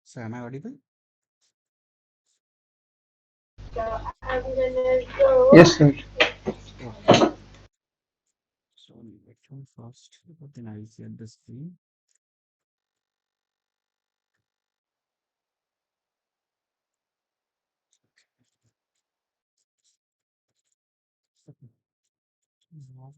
So am I audible? Yes, sir. Okay. So lecture first, but then I will share the screen. Now,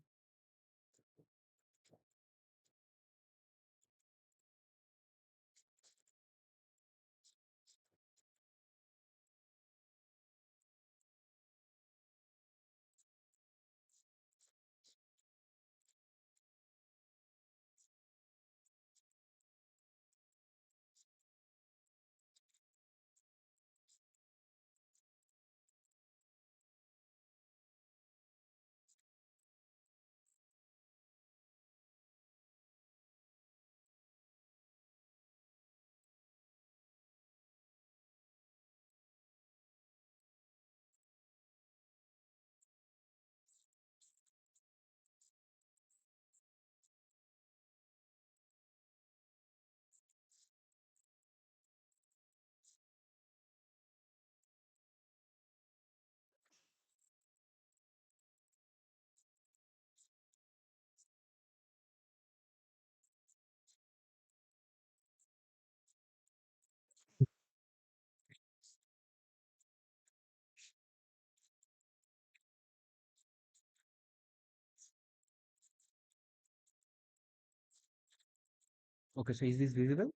okay, so is this visible?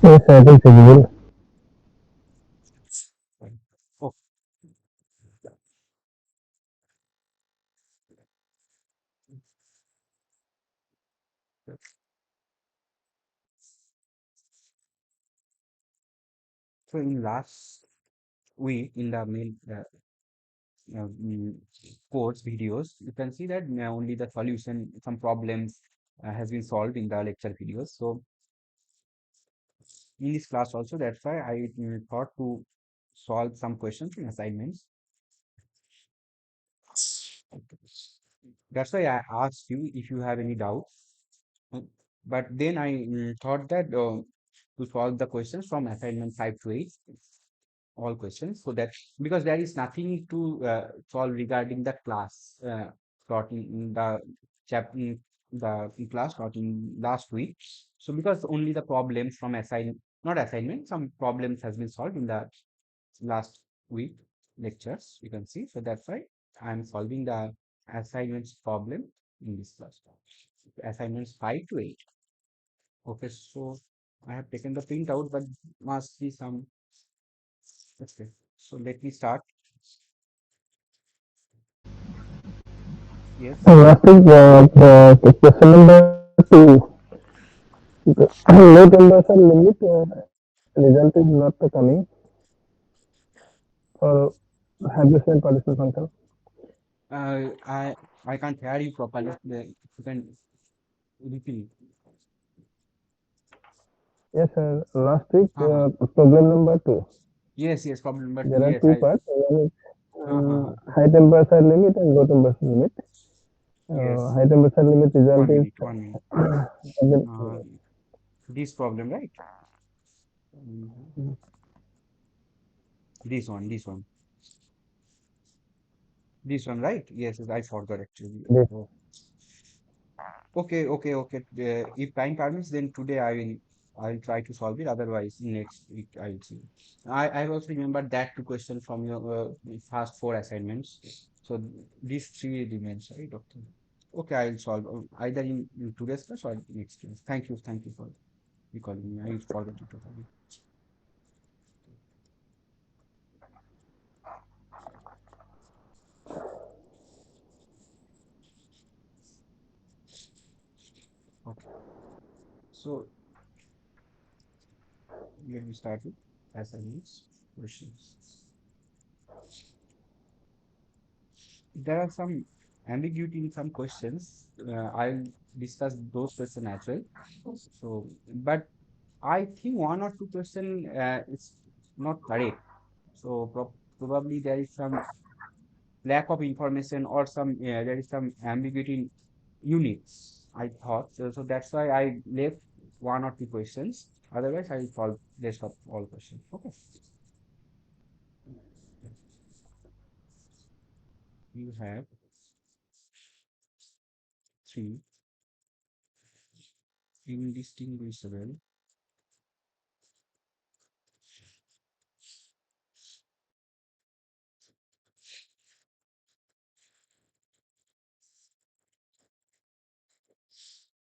Yes, sir, it is visible. Fine. Oh, so in last week in the main uh, mm, course videos, you can see that only the solution, some problems has been solved in the lecture videos. So in this class also, that's why I thought to solve some questions in assignments. Okay. That's why I asked you if you have any doubts. Mm, But then I thought that to solve the questions from assignment 5 to 8, all questions, so that because there is nothing to solve regarding the class taught in the chapter, the class taught in last week. So because only the problems from not assignment, some problems has been solved in the last week lectures, you can see. So that's why I'm solving the assignments problem in this class. Assignments 5 to 8. Okay, so I have taken the printout, but must be some. Okay, so let me start. Yes. Last week, the question number two, the low temperature limit result is not coming for hydrogen partition function. Uh, I I can't hear you properly. You can repeat. Yes, sir. Last week, Uh-huh. problem number two. Yes, yes, problem number two. There are Yes, two I. parts. One is Uh-huh. high temperature limit and low temperature limit. Yes. High temperature limit result One is minute, 1 minute. again, Uh, this problem, right? Mhm. This one, this one, right? Yes, yes, I forgot actually. this. Oh. Okay, okay, okay. If time permits, then today I will try to solve it. Otherwise, next week I will see. I also remember that two questions from your first four assignments. So these three remains, right? Okay. Okay, I will solve either in today's class or next class. Thank you for recalling me. I forgot it totally. Okay, so let me start with assignments questions. There are some ambiguity in some questions. I'll discuss those questions as well. So, but I think one or two question is not correct. So probably there is some lack of information or there is some ambiguity in units. I thought so. So that's why I left. one or two questions. Otherwise, I will solve rest of all questions. Okay. You have three indistinguishable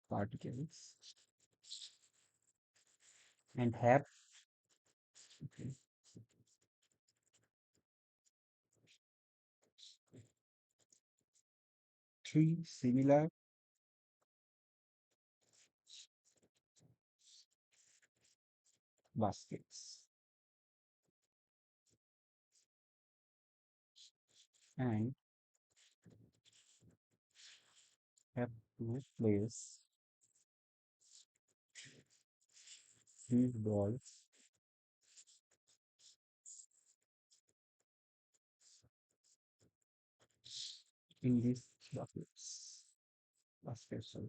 particles and have okay, three similar baskets and have to place these balls in these buckets. Baskets of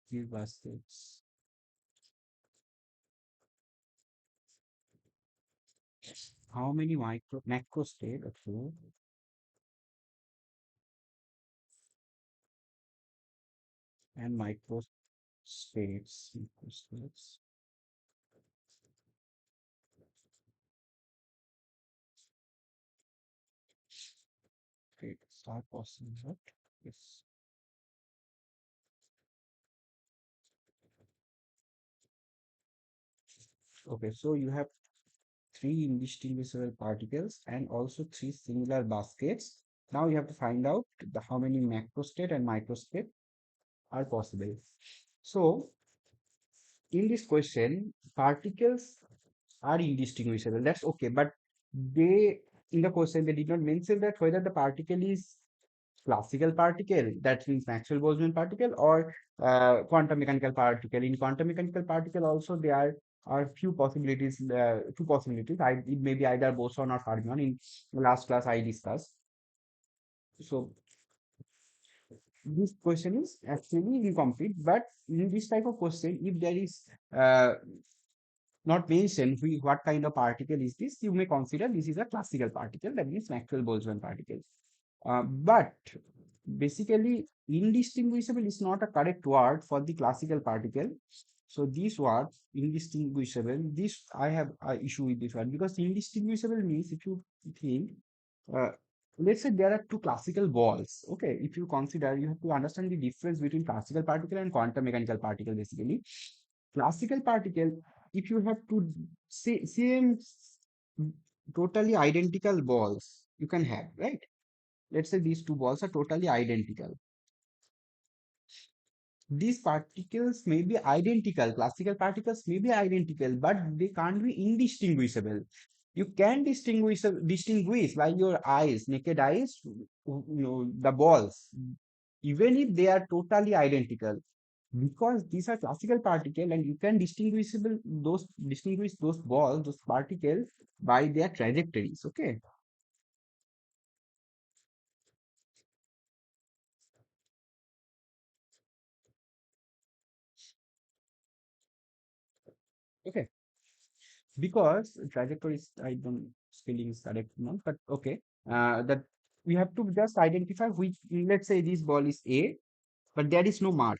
these baskets. How many macro state okay, and microstates states are possible, right? Yes. Okay, so you have three indistinguishable particles and also three similar baskets. Now you have to find out how many macrostate and microstate are possible. So in this question, particles are indistinguishable. That's okay, but they in the question they did not mention that whether the particle is classical particle, that means Maxwell Boltzmann particle, or quantum mechanical particle. In quantum mechanical particle also there are few possibilities, two possibilities. It may be either boson or fermion. In last class I discussed. So this question is actually incomplete, but in this type of question, if there is uh, not mentioned what kind of particle is this, you may consider this is a classical particle, that means Maxwell Boltzmann particle. But basically, indistinguishable is not a correct word for the classical particle. So this word, indistinguishable, this I have a issue with this one because indistinguishable means if you think, uh, let's say there are two classical balls. Okay, if you consider, you have to understand the difference between classical particle and quantum mechanical particle. Basically, classical particle, if you have to say same totally identical balls, you can have, right? Let's say these two balls are totally identical. These particles may be identical, classical particles may be identical, but they can't be indistinguishable. You can distinguish by your eyes, naked eyes, the balls, even if they are totally identical, because these are classical particle and you can distinguish those balls, those particles by their trajectories. Okay. Okay. Because trajectories, I don't spelling is correct now, but okay. That we have to just identify which, let's say this ball is A, but there is no mark.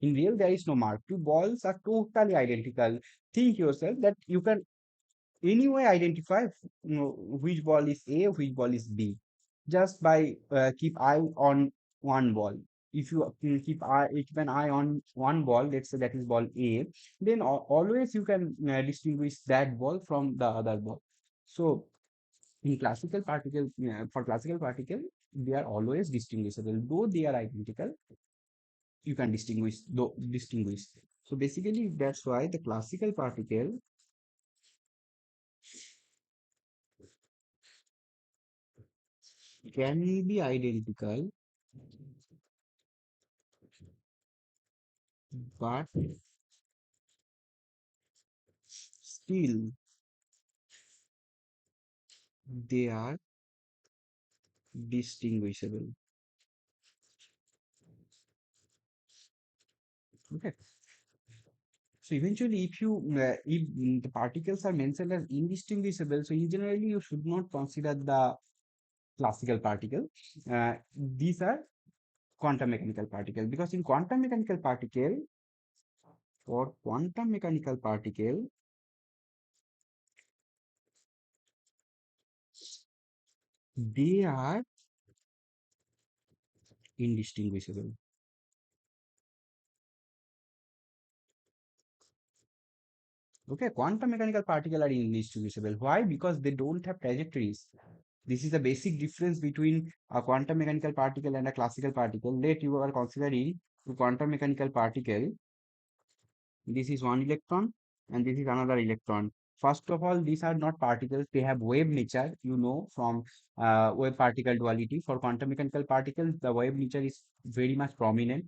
In real, there is no mark. Two balls are totally identical. Think yourself that you can anyway identify which ball is A, which ball is B, just by keep eye on one ball. If you keep an eye on one ball, let's say that is ball A, then always you can distinguish that ball from the other ball. So in classical particle, for classical particle, they are always distinguishable, though they are identical. You can distinguish. So basically, that's why the classical particle can be identical, but still they are distinguishable. Okay. So eventually, if the particles are mentioned as indistinguishable, so in generally you should not consider the classical particle. These are quantum mechanical particle, because in quantum mechanical particle, for quantum mechanical particle, they are indistinguishable. Okay, quantum mechanical particle are indistinguishable. Why? Because they don't have trajectories. This is the basic difference between a quantum mechanical particle and a classical particle. Let you are considering a quantum mechanical particle. This is one electron and this is another electron. First of all, these are not particles. They have wave nature, you know, from wave particle duality. For quantum mechanical particles, the wave nature is very much prominent.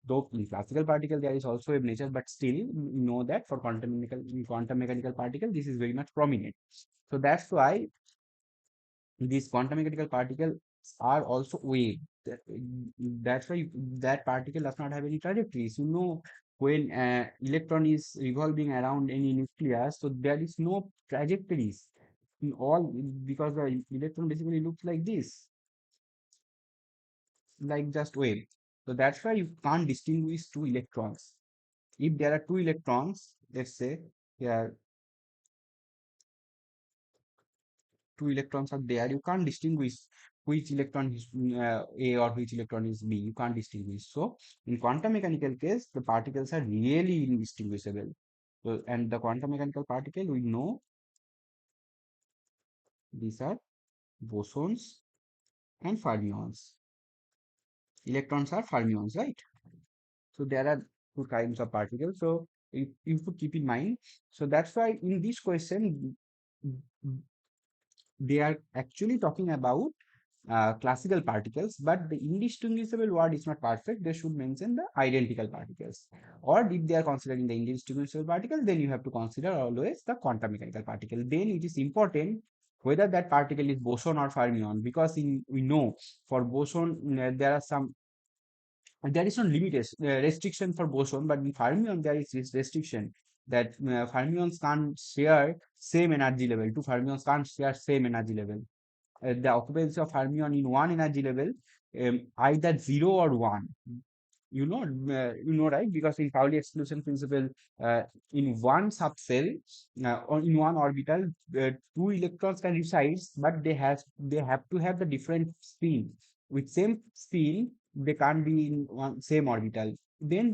Though in classical particle, there is also wave nature, but still you know that for quantum mechanical particle, this is very much prominent. So that's why these quantum mechanical particles are also wave. That's why that particle does not have any trajectories. You know, when electron is revolving around any nucleus, so there is no trajectories in all, because the electron basically looks like this, like just wave. So that's why you can't distinguish two electrons. If there are two electrons, let's say, yeah, two electrons are there, you can't distinguish which electron is A or which electron is B. You can't distinguish. So in quantum mechanical case, the particles are really indistinguishable. So, and the quantum mechanical particle, we know these are bosons and fermions. Electrons are fermions, right? So there are two kinds of particles. So you have to keep in mind. So that's why in this question, they are actually talking about classical particles, but the indistinguishable word is not perfect. They should mention the identical particles. Or if they are considering the indistinguishable particle, then you have to consider always the quantum mechanical particle. Then it is important whether that particle is boson or fermion, because we know for boson there are some, there is no restriction for boson, but in fermion there is this restriction that fermions can't share same energy level. Two fermions can't share same energy level. The occupancy of fermion in one energy level, either 0 or 1. Right? Because in Pauli exclusion principle, in one subcell or in one orbital, two electrons can reside, but they have to have the different spin. With same spin, they can't be in one same orbital. Then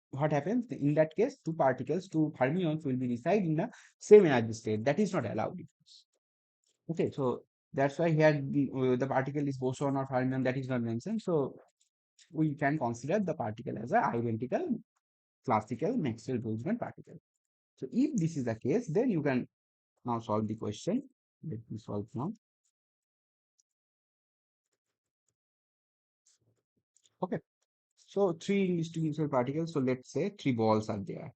what happens in that case? Two particles, two fermions will be reside in the same energy state. That is not allowed. Okay, so that's why here the particle is boson or fermion, that is not mentioned. So we can consider the particle as an identical classical Maxwell-Boltzmann particle. So if this is the case, then you can now solve the question. Let me solve now. Okay, so three indistinguishable particles. So let's say three balls are there,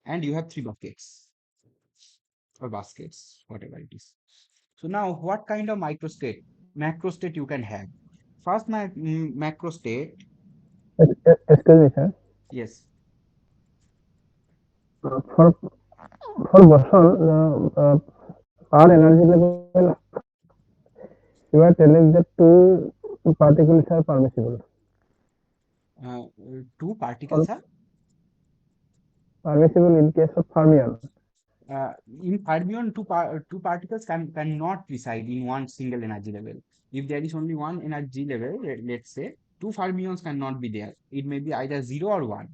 and you have three buckets or baskets, whatever it is. So now, what kind of macro state you can have? First, macro state. Excuse me, sir. Yes. For boson, the our energy level, you are telling that two particles are permissible. Two Or particles are permissible in case of fermion. uh, in fermion, two particles cannot reside in one single energy level. If there is only one energy level, let's say two fermions cannot be there. It may be either 0 or 1.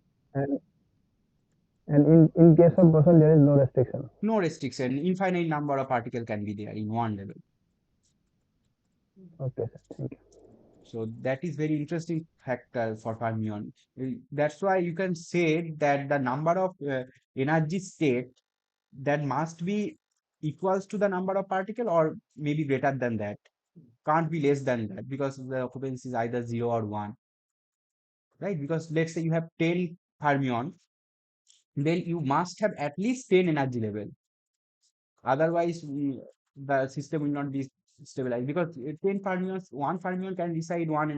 And in case of boson, there is no restriction. No restriction. Infinite number of particles can be there in one level. Okay, sir. Thank you. So that is very interesting factor for fermion. That's why you can say that the number of energy state that must be equals to the number of particle or maybe greater than that. Can't be less than that, because the occupancy is either 0 or 1, right? Because let's say you have 10 fermion, then you must have at least 10 energy level. Otherwise, the system will not be stabilized because 10 fermions, one fermion can reside in one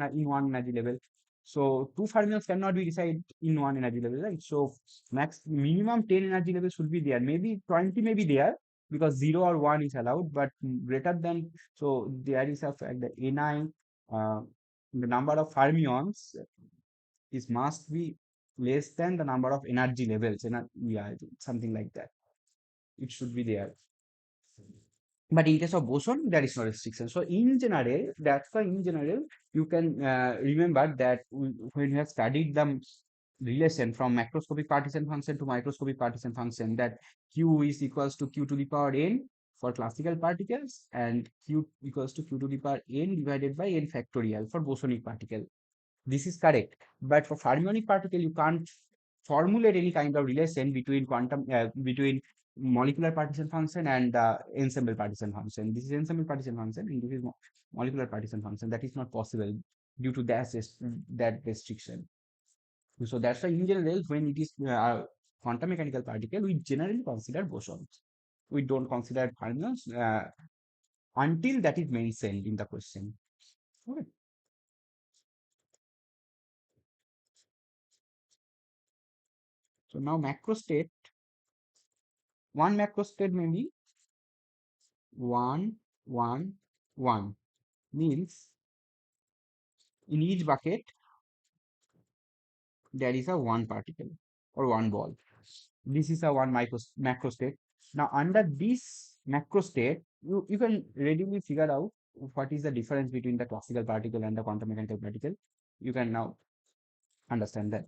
energy level. So two fermions cannot be reside in one energy level, right? So max minimum 10 energy level should be there. Maybe 20 may be there because 0 or 1 is allowed, but greater than, so there is a fact that Ni, uh, the number of fermions is must be less than the number of energy levels. Yeah, something like that. It should be there. But in case of boson, there is no restriction. So in general, that's why in general, you can remember that when you have studied the relation from macroscopic partition function to microscopic partition function, that Q is equals to Q to the power n for classical particles and Q equals to Q to the power n divided by n factorial for bosonic particle. This is correct. But for fermionic particle, you can't formulate any kind of relation between between molecular partition function and ensemble partition function. This is ensemble partition function, and this is molecular partition function. That is not possible due to that restriction. So that's why in general, when it is quantum mechanical particle, we generally consider bosons. We don't consider fermions until that is mentioned in the question. Okay. So now macro state, one macro state may be 1, 1, 1, means in each bucket there is a one particle or one ball. This is a one macro state. Now under this macro state, you can readily figure out what is the difference between the classical particle and the quantum mechanical particle. You can now understand that.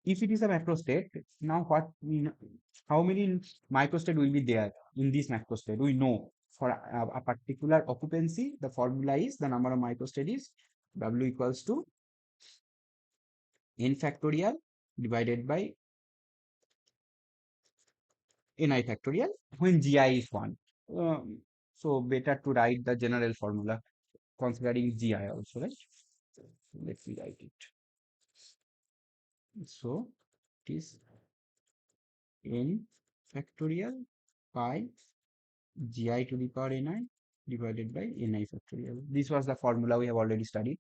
If it is a macro state, now how many microstate will be there in this macro state? We know for a particular occupancy, the formula is the number of microstate is W equals to n factorial divided by ni factorial when gi is 1. So better to write the general formula considering gi also, right? Let me write it. So it is n factorial by gi to the power ni divided by ni factorial. This was the formula we have already studied.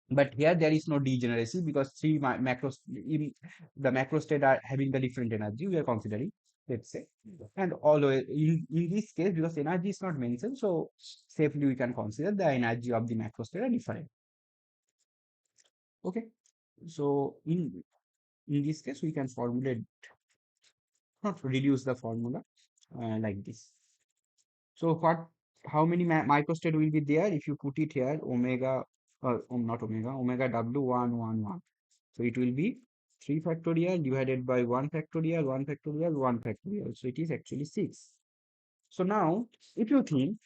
But here there is no degeneracy because three macros in the macro state are having the different energy we are considering, let's say. And although in this case, because energy is not mentioned, so safely we can consider the energy of the macro state are different. Okay. So in this case, we can formulate, not reduce the formula like this. So how many microstate will be there if you put it here? Omega, not omega, omega W 1 1 1. So it will be 3 factorial divided by 1 factorial, 1 factorial, 1 factorial. So it is actually 6. So now, if you think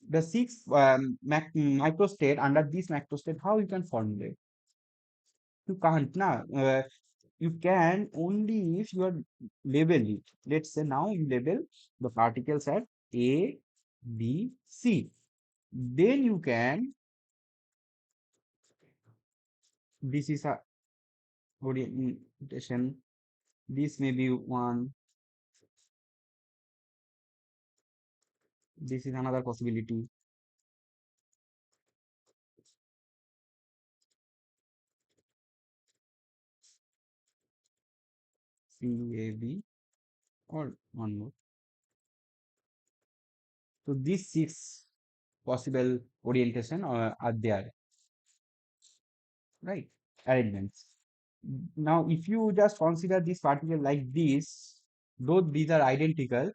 the 6 microstate under this microstate, how you can formulate? You can't now. You can only if you are label it. Let's say now you label the particles at A, B, C. Then you can, this is a orientation, this may be 1, this is another possibility. CAB or one more. So these 6 possible orientation are there, right? Arrangements. Now, if you just consider this particle like this, though these are identical,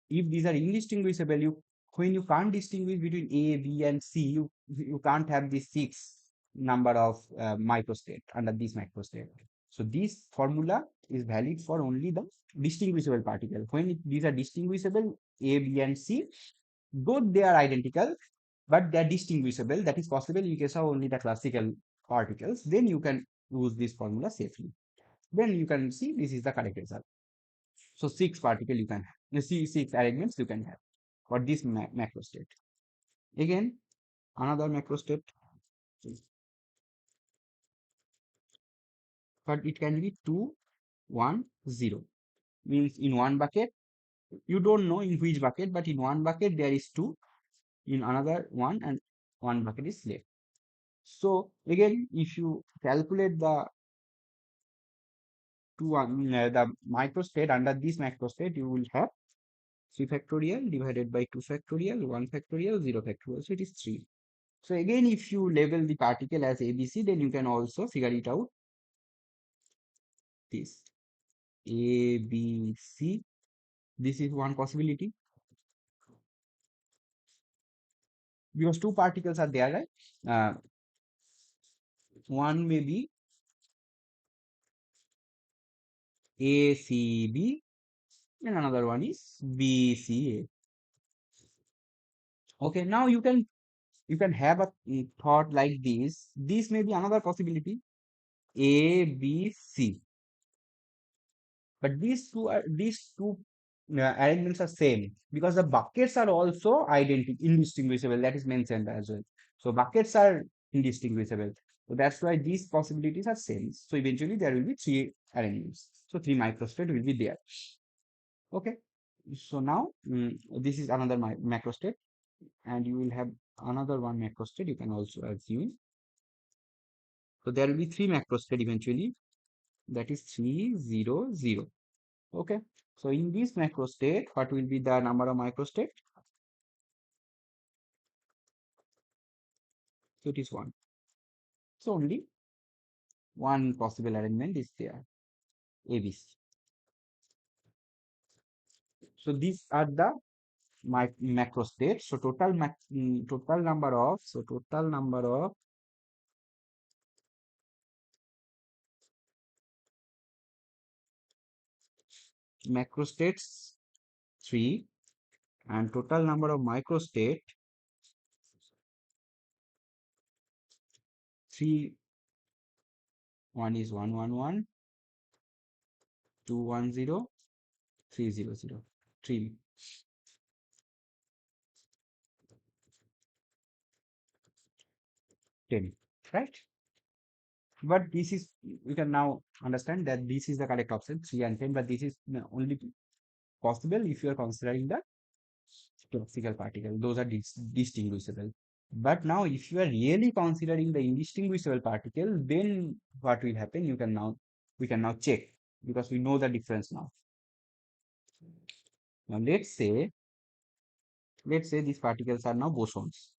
if these are indistinguishable, when you can't distinguish between A, B, and C, you can't have the 6 number of microstate under this microstate. So this formula is valid for only the distinguishable particle. When these are distinguishable, A, B, and C, though they are identical, but they are distinguishable. That is possible in case of only the classical particles. Then you can use this formula safely. Then you can see this is the correct result. So 6 particle you can have. You see 6 arrangements you can have for this macro state. Again, another macro state, but it can be 2, 1, 0. Means in one bucket You don't know in which bucket, but in one bucket there is two, in another one, and one bucket is left. So again, if you calculate the microstate under this microstate, you will have 3 factorial divided by 2 factorial, 1 factorial, 0 factorial. So it is 3. So again, if you label the particle as ABC, then you can also figure it out this ABC. This is one possibility because two particles are there, right? One may be ACB and another one is BCA. Okay, now you can have a thought like this. This may be another possibility ABC, but these two arrangements are same because the buckets are also identical, indistinguishable. That is mentioned as well. So buckets are indistinguishable. So that's why these possibilities are same. So eventually there will be three arrangements. So three microstate will be there. Okay. So now this is another macrostate, and you will have another one macrostate. You can also assume. So there will be three macrostate eventually. That is 3, 0, 0. Okay. So in this macrostate, what will be the number of microstate? So it is 1. So only one possible arrangement is there, ABC. So these are the macrostates. So total number of macrostates 3, and total number of microstate 3. One is 111, 210, 300, 3, 10, right? But this is, you can now understand that this is the correct option, 3 and 10, but this is only possible if you are considering the classical particle. Those are distinguishable. But now if you are really considering the indistinguishable particle, then what will happen? We can now check because we know the difference now. Now let's say these particles are now bosons.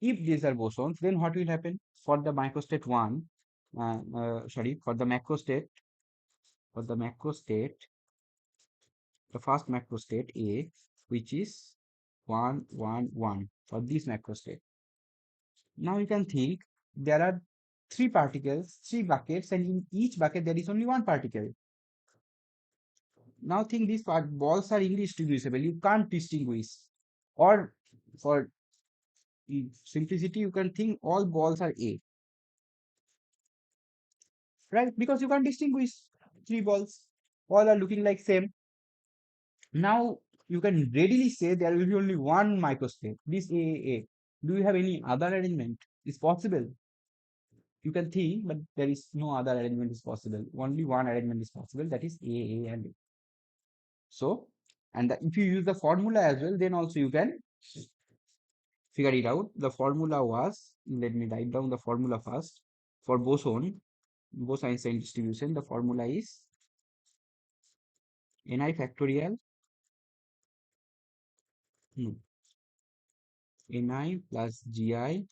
If these are bosons, then what will happen? For the microstate 1, for the macrostate, the first macrostate A, which is 1, 1, 1 for this macrostate. Now you can think there are three particles, three buckets, and in each bucket there is only one particle. Now think these balls are indistinguishable. You can't distinguish. Or for simplicity, you can think all balls are A, right? Because you can't distinguish three balls. All are looking like same. Now you can readily say there will be only one microstate, this AAA. Do you have any other arrangement? It's possible. You can think, but there is no other arrangement is possible. Only one arrangement is possible, that is AA and A. So, if you use the formula as well, then also you can figure it out. The formula was, let me write down the formula first. For Bose-Einstein distribution, the formula is Ni factorial, no, Ni plus Gi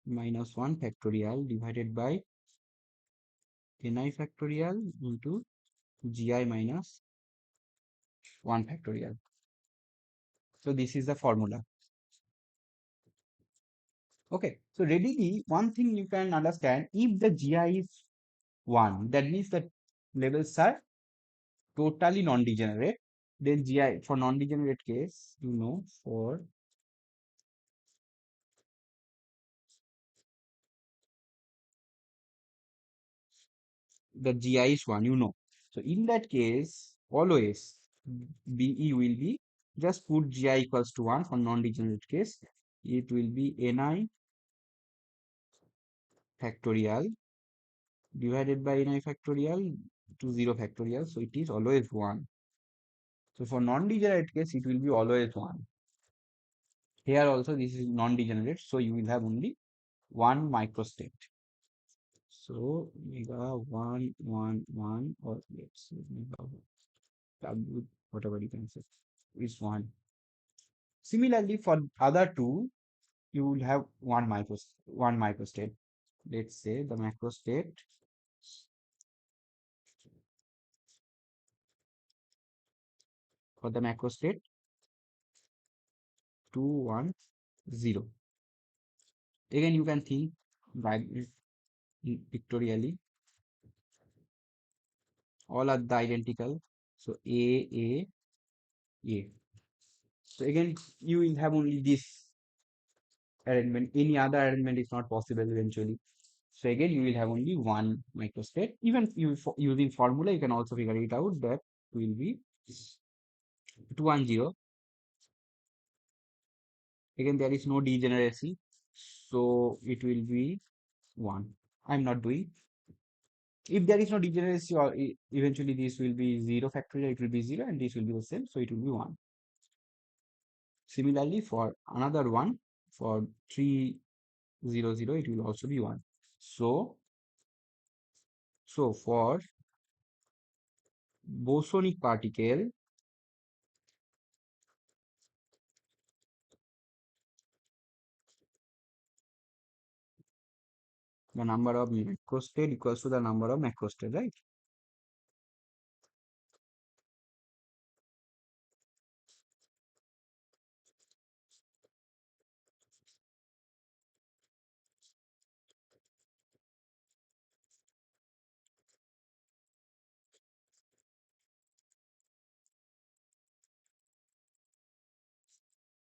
minus 1 factorial divided by Ni factorial into Gi minus 1 factorial. So this is the formula. Okay, so readily, one thing you can understand, if the Gi is 1, that means that levels are totally non-degenerate. Then Gi, for non-degenerate case, for the Gi is 1. So in that case, always Be will be, just put Gi equals to 1 for non-degenerate case. It will be Ni factorial divided by Ni factorial to 0 factorial, so it is always 1. So for non-degenerate case, it will be always 1. Here also this is non-degenerate, so you will have only one microstate. So omega 1, 1, 1, or let's say omega W, whatever you can say, is 1. Similarly, for other two, you will have one microstate. Let's say the macrostate for the macrostate 2, 1, 0. Again, you can think by pictorially, all are the identical. So A. So again, you will have only this arrangement. Any other arrangement is not possible eventually. So again, you will have only one microstate. Even using formula, you can also figure it out that will be 210. Again, there is no degeneracy, so it will be 1. I'm not doing. If there is no degeneracy, or eventually this will be 0 factorial, it will be 0, and this will be the same, so it will be 1. Similarly, for another one, for 300, it will also be 1. So, for bosonic particle, the number of macrostate equals to the number of macrostate, right?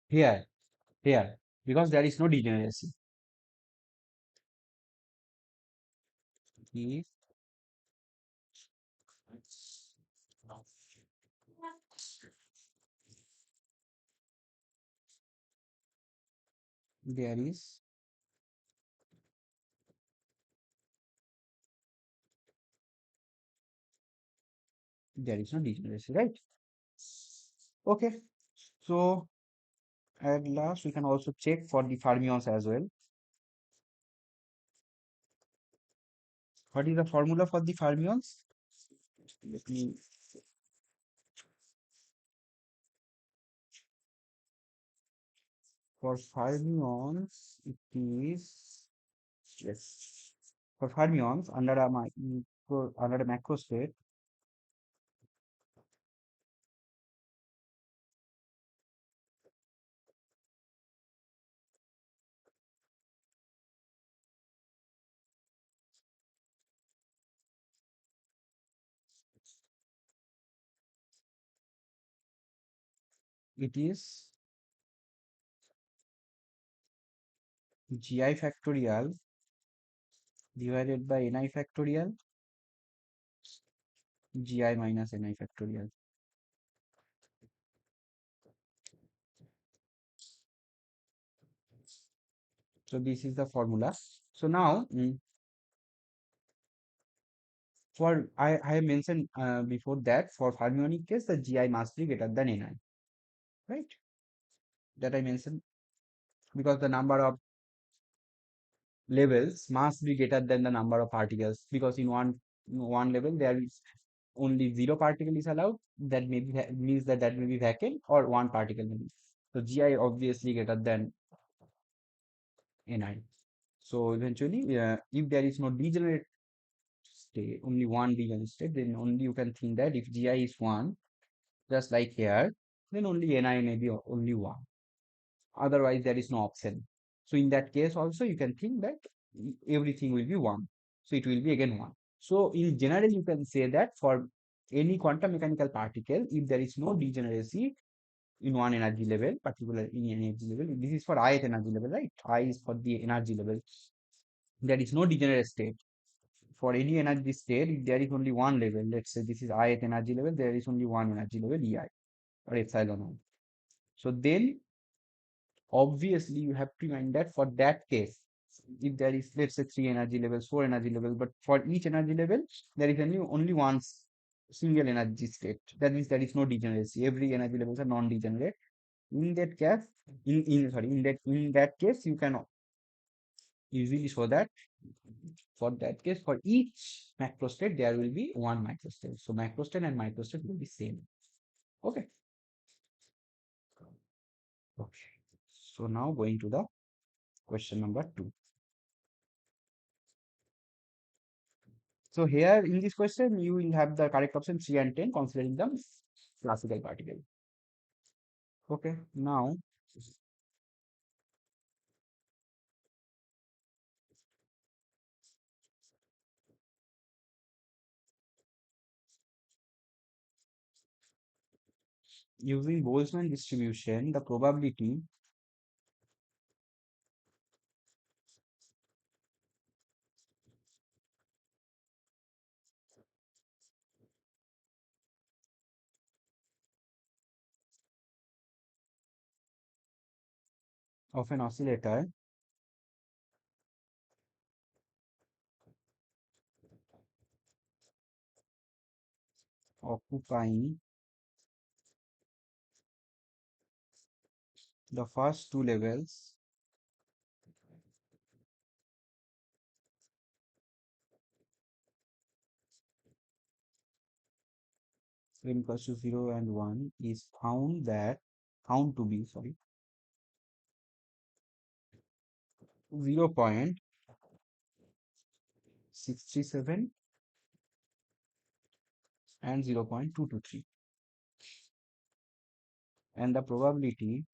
Here, here, because there is no degeneracy. If there is no degeneracy, right? Okay, so at last we can also check for the fermions as well. What is the formula for the fermions? Let me, for fermions, it is, yes, for fermions under a under a macro state, it is gi factorial divided by ni factorial gi minus ni factorial. So this is the formula. So now, for I have mentioned before that for fermionic case the gi must be greater than ni, right? That I mentioned, because the number of levels must be greater than the number of particles, because in one level there is only 0 particle is allowed. That may be means that may be vacant, or one particle may be. So gi obviously greater than ni. So eventually, if there is no degenerate state, only one degenerate state, then only you can think that if gi is 1, just like here, then only ni may be only 1. Otherwise, there is no option. So in that case also, you can think that everything will be 1. So it will be again 1. So in general, you can say that for any quantum mechanical particle, if there is no degeneracy in one energy level, particular in energy level, this is for ith energy level, right? I is for the energy level. There is no degenerate state. For any energy state, if there is only one level, let's say this is ith energy level, there is only one energy level, ei, or epsilon naught. So then obviously you have to mind that for that case, if there is, let's say, three energy levels, four energy levels, but for each energy level, there is only one single energy state. That means there is no degeneracy. Every energy levels are non-degenerate. In that case, in that case, you can usually show that for that case, for each macrostate, there will be one microstate. So macrostate and microstate will be same. Okay. Okay. So now going to the question number 2. So here in this question, you will have the correct option 3 and 10 considering the classical particle. Okay. Now using Boltzmann distribution, the probability of an oscillator occupying the first two levels n equals to 0 and 1 is found to be, sorry, 0.637 and 0.223, and the probability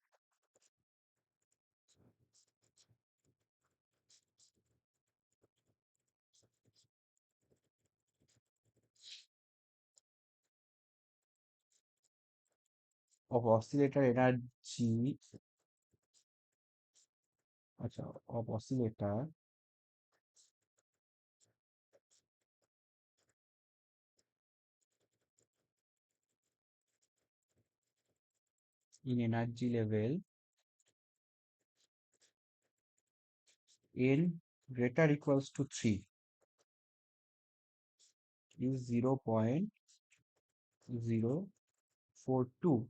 of oscillator energy of oscillator in energy level n greater equals to 3 is 0.042.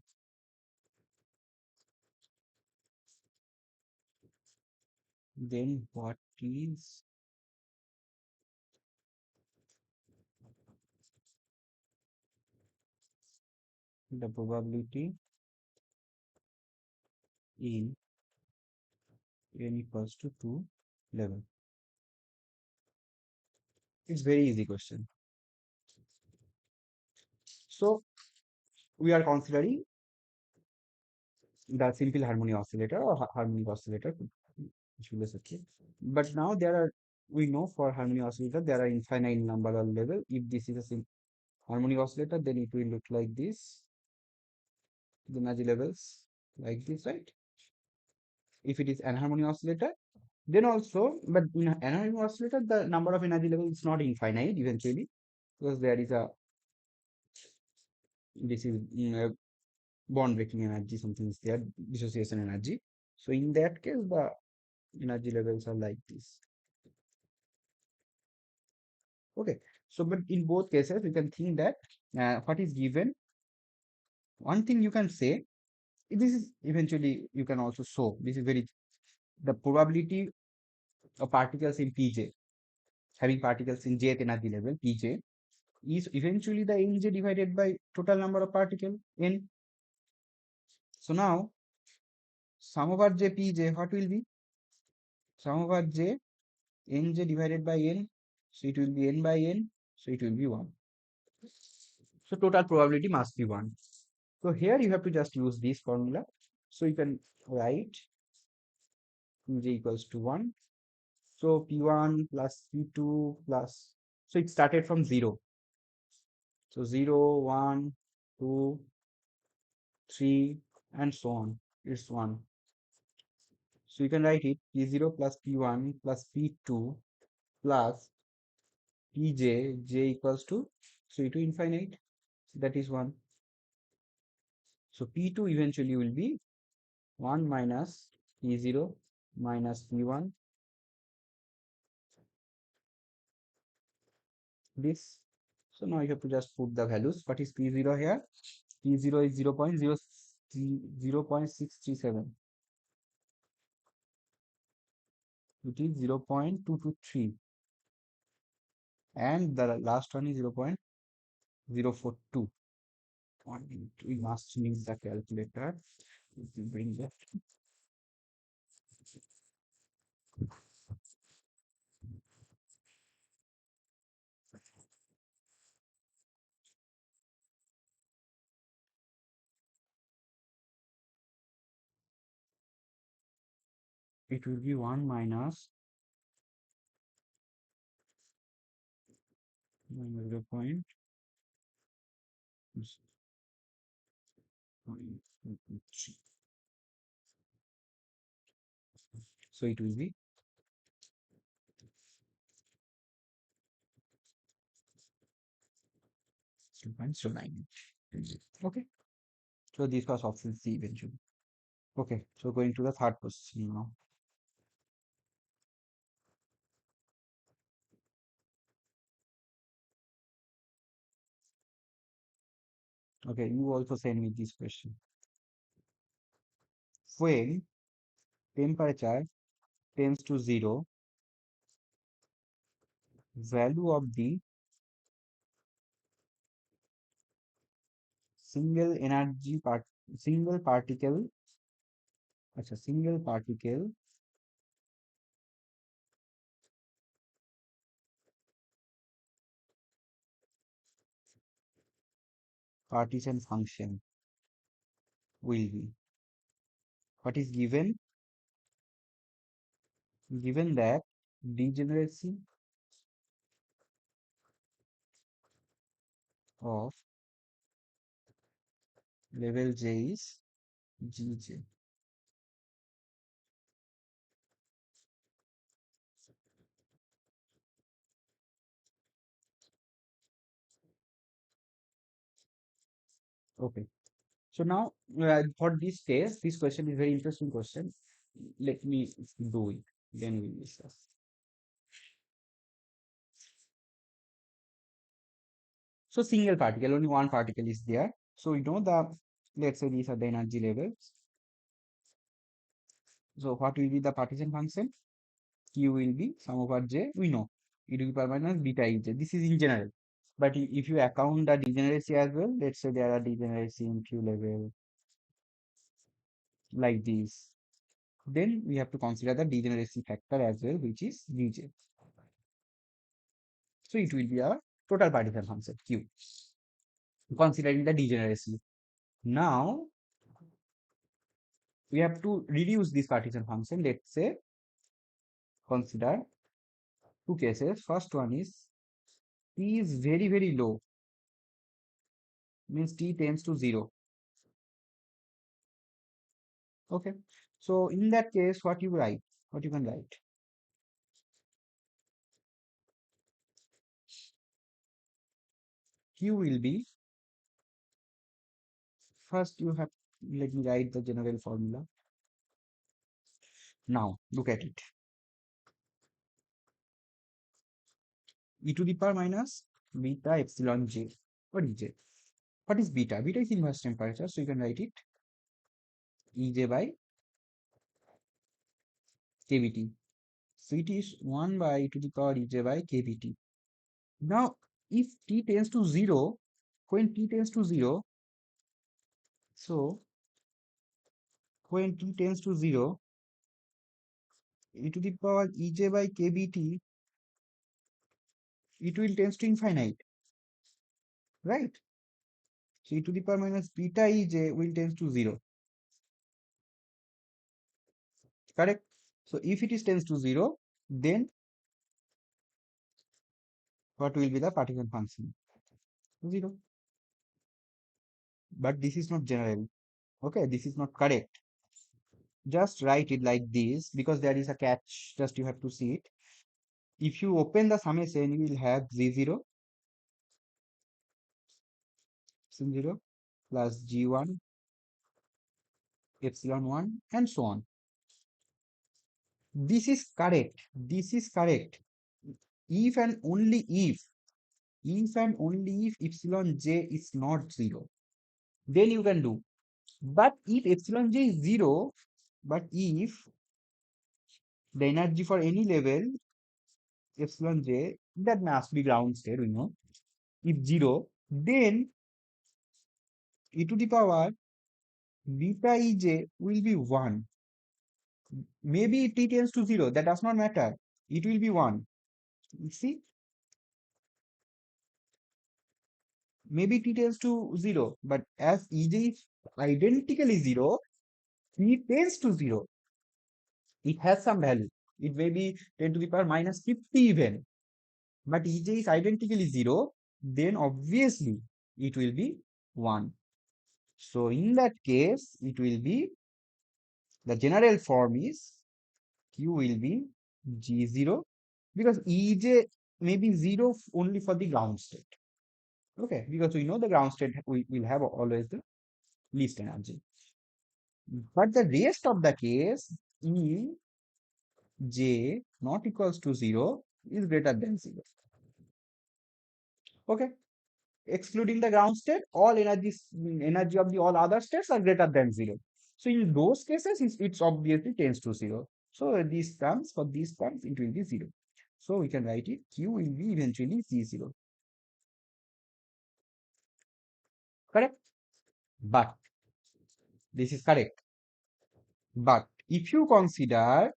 Then what is the probability in n equals to 2 level? It's very easy question. So we are considering the simple harmonic oscillator or harmonic oscillator, which will be okay. But now we know for harmonic oscillator there are infinite number of level. If this is a harmonic oscillator, then it will look like this. The energy levels like this, right? If it is anharmonic oscillator, then also, but in anharmonic oscillator, the number of energy levels is not infinite eventually, because there is a this is bond breaking energy, something is there, dissociation energy. So in that case, the energy levels are like this. Okay. So, but in both cases, you can think that what is given. One thing you can say, this is eventually you can also show. This is very the probability of particles in Pj, having particles in jth energy level Pj, is eventually the nj divided by total number of particle n. So now sum over j Pj, what will be? Sum over j nj divided by n. So it will be n by n. So it will be 1. So total probability must be 1. So here you have to just use this formula. So you can write Pj equals to 1. So P1 plus P2 plus, so it started from 0. So 0, 1, 2, 3, and so on. It's 1. So you can write it P0 plus P1 plus P2 plus Pj, j equals to 3 to infinite. So that is 1. So P2 eventually will be 1 minus P0 minus P1 this. So now you have to just put the values. What is P0 here? P0 is 0.637. It is 0.223. And the last one is 0.042. We must use the calculator. If you bring that, it will be 1 minus 0.0. So it will be 2.09. Okay. So this was option C eventually. Okay. So going to the third question now. Okay. You also send me this question. When temperature tends to zero, value of the single energy part single particle single particle partition function will be what is given that degeneracy of level J is Gj. Okay. So now for this case, this question is very interesting question. Let me do it. Then we will discuss. So single particle, only one particle is there. So we know the let's say these are the energy levels. So what will be the partition function? Q will be sum over J. We know it will be minus beta is J. This is in general. But if you account the degeneracy as well, let's say there are degeneracy in Q level like this, then we have to consider the degeneracy factor as well, which is Vj. So it will be our total partition function Q, considering the degeneracy. Now we have to reduce this partition function. Let's say consider two cases. First one is T is very, very low, means T tends to zero. Okay. So in that case, what you write? What you can write? Q will be first you have let me write the general formula. Now look at it. E to the power minus beta epsilon j. What is j? What is beta? Beta is inverse temperature, so you can write it Ej by kBt. So it is 1 by e to the power Ej by kBt. Now if t tends to 0, when t tends to 0, so when t tends to 0, e to the power Ej by kBt, it will tends to infinite, right? So e to the power minus beta Ej will tends to 0, correct? So if it is tends to 0, then what will be the partition function? 0. But this is not general. Okay, this is not correct. Just write it like this because there is a catch. Just you have to see it. If you open the summation, you will have Z0, epsilon 0 plus G1, epsilon 1, and so on. This is correct. This is correct. If and only if if and only if epsilon j is not 0, then you can do. But if epsilon j is 0, but if the energy for any level epsilon j, that must be ground state, we know, if 0, then e to the power beta ej will be 1. Maybe t tends to 0, that does not matter. It will be 1. You see, maybe t tends to 0, but as ej is identically 0, t tends to 0. It has some value. It may be 10 to the power minus 50 even. But ej is identically 0, then obviously it will be 1. So in that case, it will be, the general form is q will be g0, because ej may be 0 only for the ground state. Okay, because we know the ground state we will have always the least energy. But the rest of the case, E j not equals to 0 is greater than 0. Okay, excluding the ground state, all energy of the all other states are greater than 0. So in those cases, it's obviously tends to 0. So these terms, for these terms, it will be 0. So we can write it, q will be eventually z0. Correct? But this is correct. But if you consider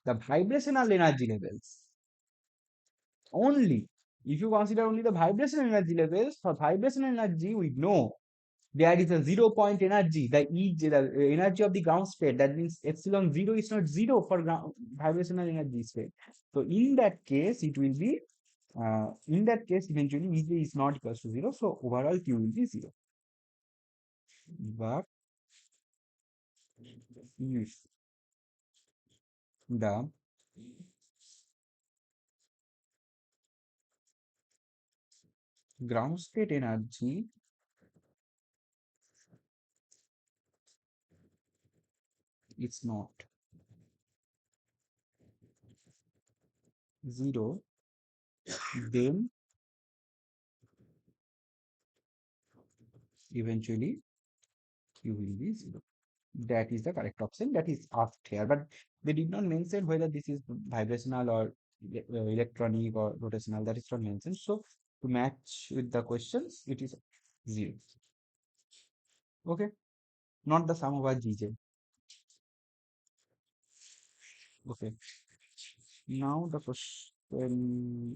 the vibrational energy levels only, if you consider only the vibrational energy levels, for vibrational energy, we know there is a 0 point energy, the energy of the ground state. That means epsilon 0 is not 0 for vibrational energy state. So in that case, it will be, in that case, eventually Ej is not equals to 0. So overall Q will be 0. But if the ground state energy is not 0, then eventually Q will be 0. That is the correct option that is asked here, but they did not mention whether this is vibrational or electronic or rotational. That is not mentioned. So to match with the questions, it is 0. Okay, not the sum over gj. Okay, now the question.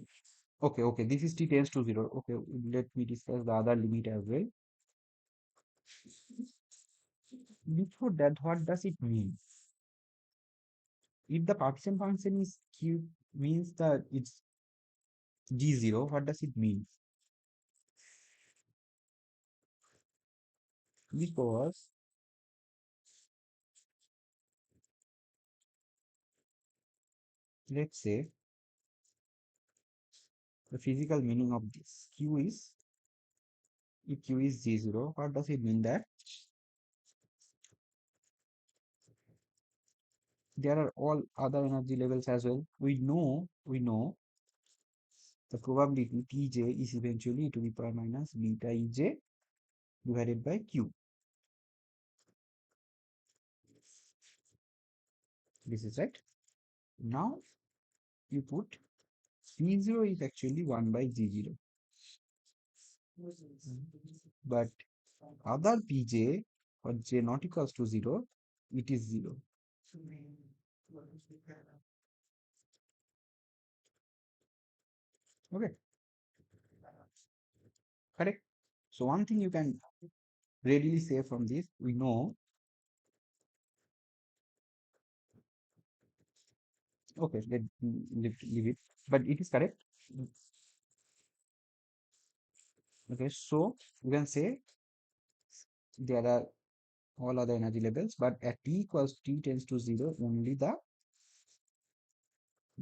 Okay, this is t tends to 0. Okay, let me discuss the other limit as well. Before that, what does it mean? If the partition function is q, means that it's g0, what does it mean? Because let's say the physical meaning of this q is, if q is g0, what does it mean? That there are all other energy levels as well. We know the probability Tj is eventually e to the power minus beta Ej divided by q. This is right. Now you put P0 is actually 1 by G0. But other Pj for j not equals to 0, it is 0. Okay, correct. So one thing you can readily say from this, we know, okay, leave it, but it is correct. Okay, so you can say there are all other energy levels, but at t equals t tends to 0, only the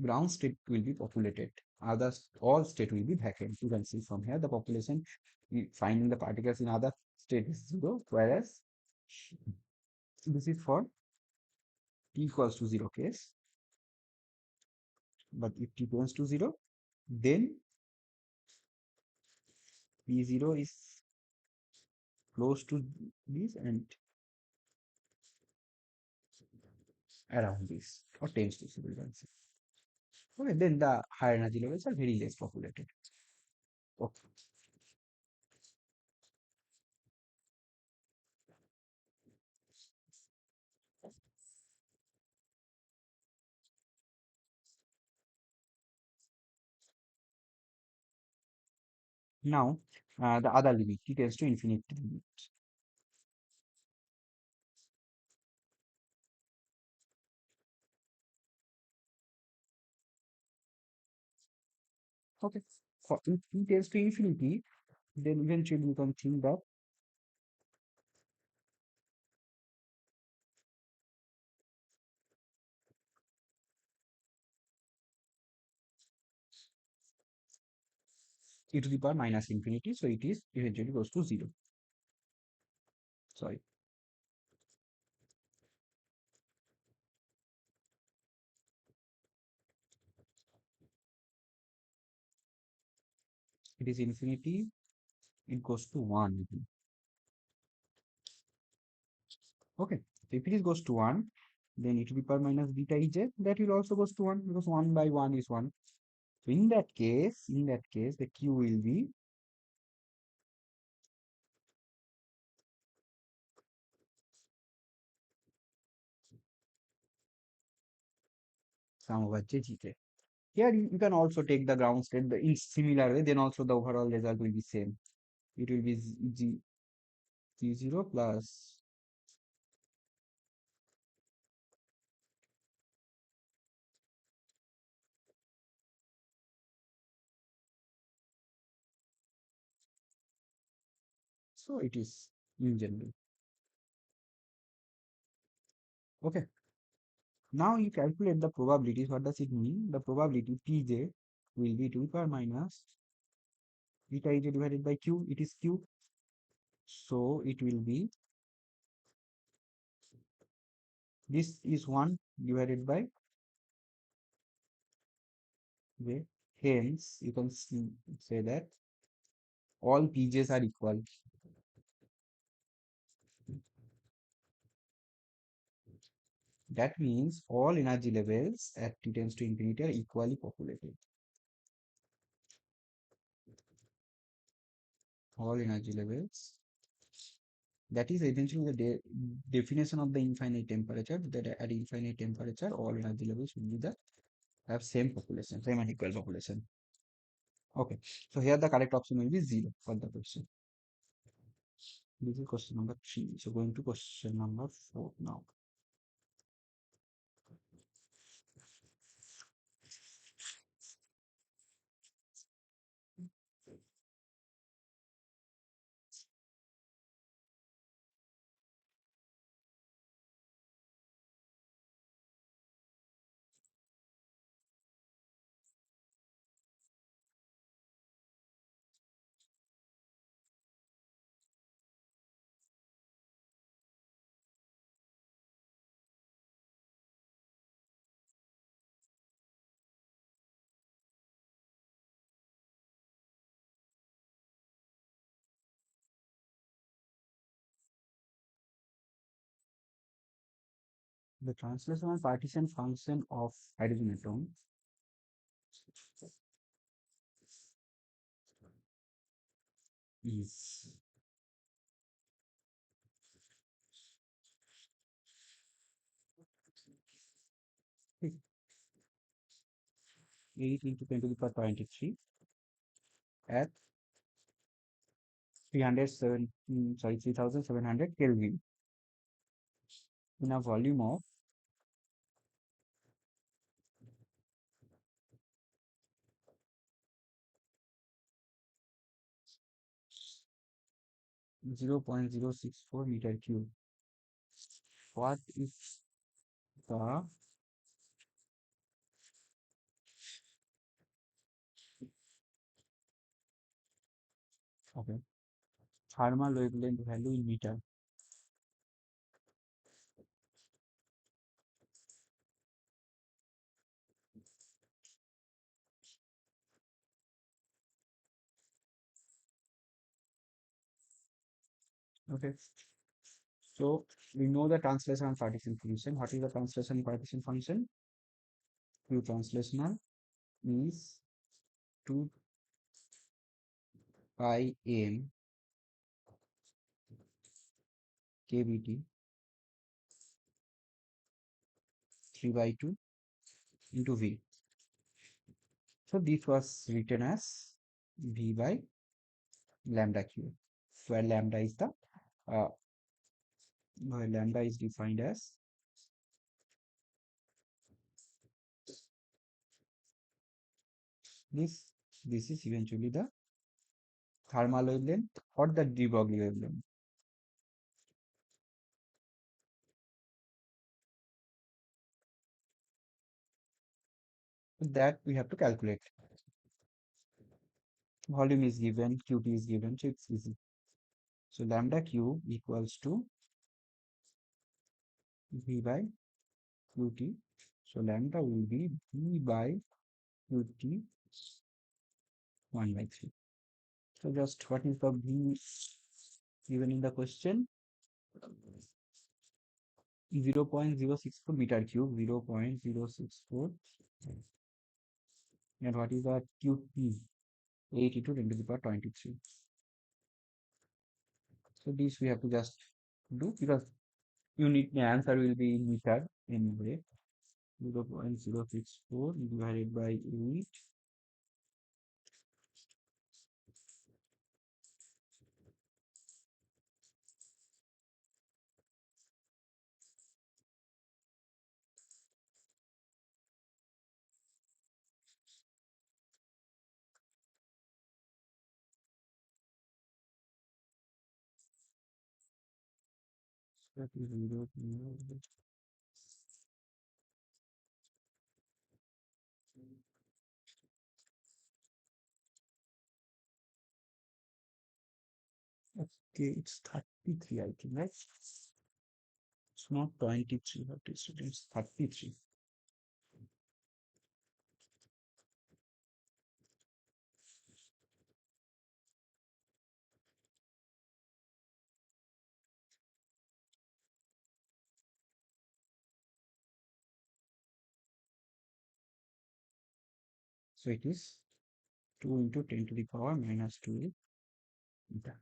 ground state will be populated. Others, all state will be vacant. You can see from here the population finding the particles in other state is 0, whereas this is for t equals to 0 case. But if t tends to 0, then P0 is close to this and around this, or tends to, we can say. Okay, then the higher energy levels are very less populated. Okay. Now, the other limit, t tends to infinity limit. Okay. For if t tends to infinity, then eventually you can think that e to the power minus infinity, so it is eventually goes to zero. Sorry, it is infinity, it goes to one. Okay, so if it is goes to one, then e to the power minus beta ej, that will also goes to one because one by one is one. So in that case, the q will be sum over j gk. Here you can also take the ground state in similar way, then also the overall result will be same. It will be g0 plus, so it is in general. Okay, now you calculate the probabilities. What does it mean? The probability Pj will be 2 power minus beta ij divided by q. It is q, so it will be, this is 1 divided by j. Hence, you can say that all pj's are equal. That means all energy levels at t tends to infinity are equally populated. All energy levels. That is eventually the definition of the infinite temperature. That at infinite temperature, all energy levels will be the have same population, same and equal population. Okay, so here the correct option will be zero for the question. This is question number 3. So going to question number 4 now. The translational partition function of hydrogen atom is 8 into 10 to the power 23 at 307, sorry, 3700 Kelvin in a volume of 0.064 meter cube. What is the, okay, thermal wavelength value in meter? Okay. So we know the translation and partition function. What is the translation and partition function? Q translational is 2 pi m kbt 3 by 2 into v. So this was written as v by lambda q, where lambda is the uh, where lambda is defined as this. This is eventually the thermal wavelength or the de Broglie wavelength that we have to calculate. Volume is given, qt is given, so it's easy. So lambda q equals to v by qt. So lambda will be v by qt 1 by 3. So just what is the v given in the question? 0.064 meter cube, 0.064. And what is the qt? 8 into 10 to the power 23. So this we have to just do because unit answer will be in meter anyway. 0.064 divided by 8. That is 0. Okay, it's 33, I think, right? It's not 23, but it's 33. So it is 2 into 10 to the power minus 2 meter.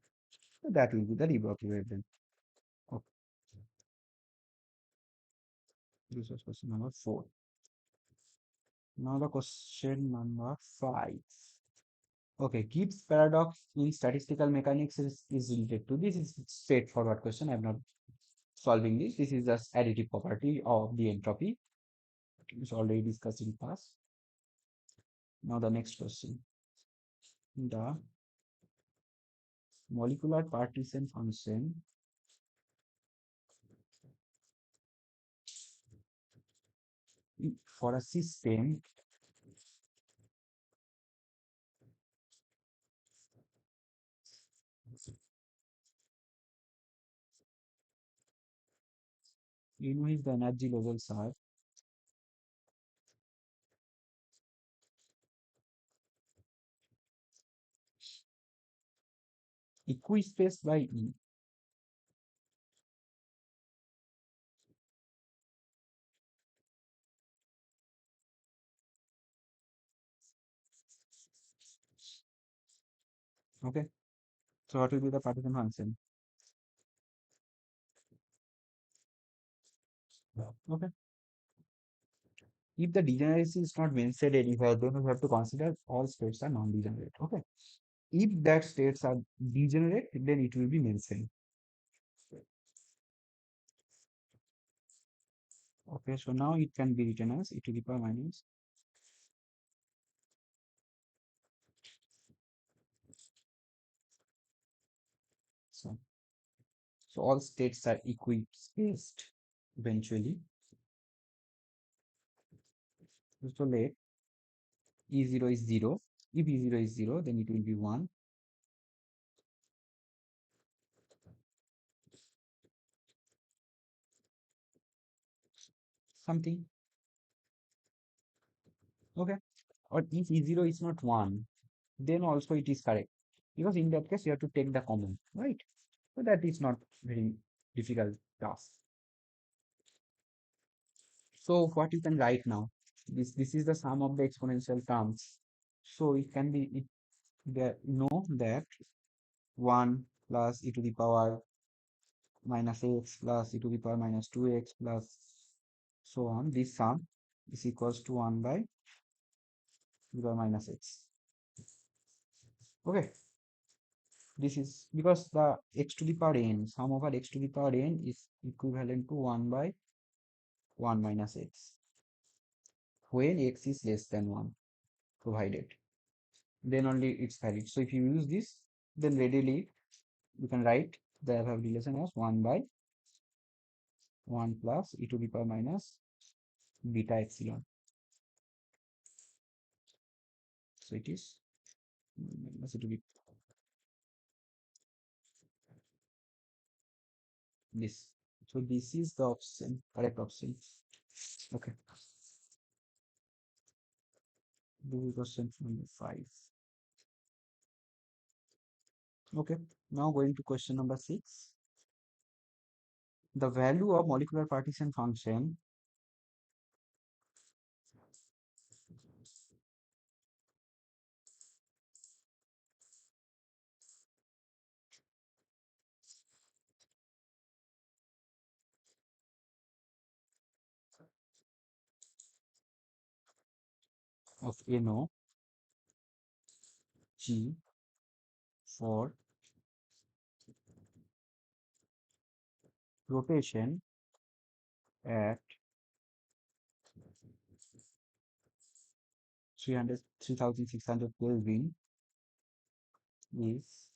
So that will be the de Broglie wavelength. Okay, this was question number 4. Now the question number 5. Okay, Gibbs paradox in statistical mechanics is related to this. Is straightforward question. I'm not solving this. This is just additive property of the entropy. It's already discussed in past. Now the next question. The molecular partition function for a system in which the energy levels are equispaced by E. Okay, so what will be the partition function? Okay, if the degeneracy is not mentioned anywhere, then we have to consider all states are non-degenerate. Okay, if that states are degenerate, then it will be mentioned. Okay, so now it can be written as e to the power minus. So, so all states are equispaced eventually. So let E0 is 0. If E0 is 0, then it will be 1. Something. Okay. Or if E0 is not 1, then also it is correct. Because in that case, you have to take the common, right? So that is not very difficult task. So what you can write now? This is the sum of the exponential terms. So it can be it that know that 1 plus e to the power minus x plus e to the power minus 2x plus so on. This sum is equals to 1 by e to the power minus x. Okay, this is because the x to the power n, sum over x to the power n is equivalent to 1 by 1 minus x when x is less than 1 provided, then only it's valid. So if you use this, then readily you can write the above relation as 1 by 1 plus e to the power minus beta epsilon. So it is minus e to the this. So this is the option, correct option. Okay. Do question number 5. Okay. Now going to question number 6. The value of molecular partition function of NO G for rotation at 3600 Kelvin is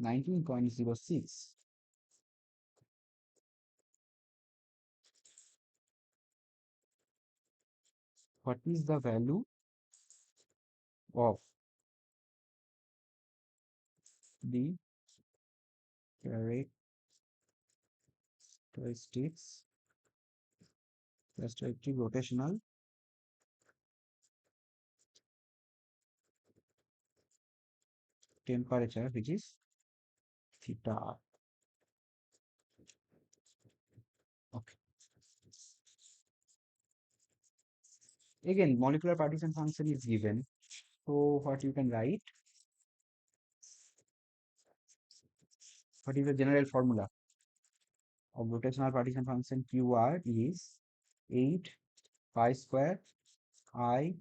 19.06. What is the value of the characteristics characteristic rotational temperature, which is theta? Okay. Again, molecular partition function is given. So what you can write? What is the general formula of rotational partition function QR is 8 pi square I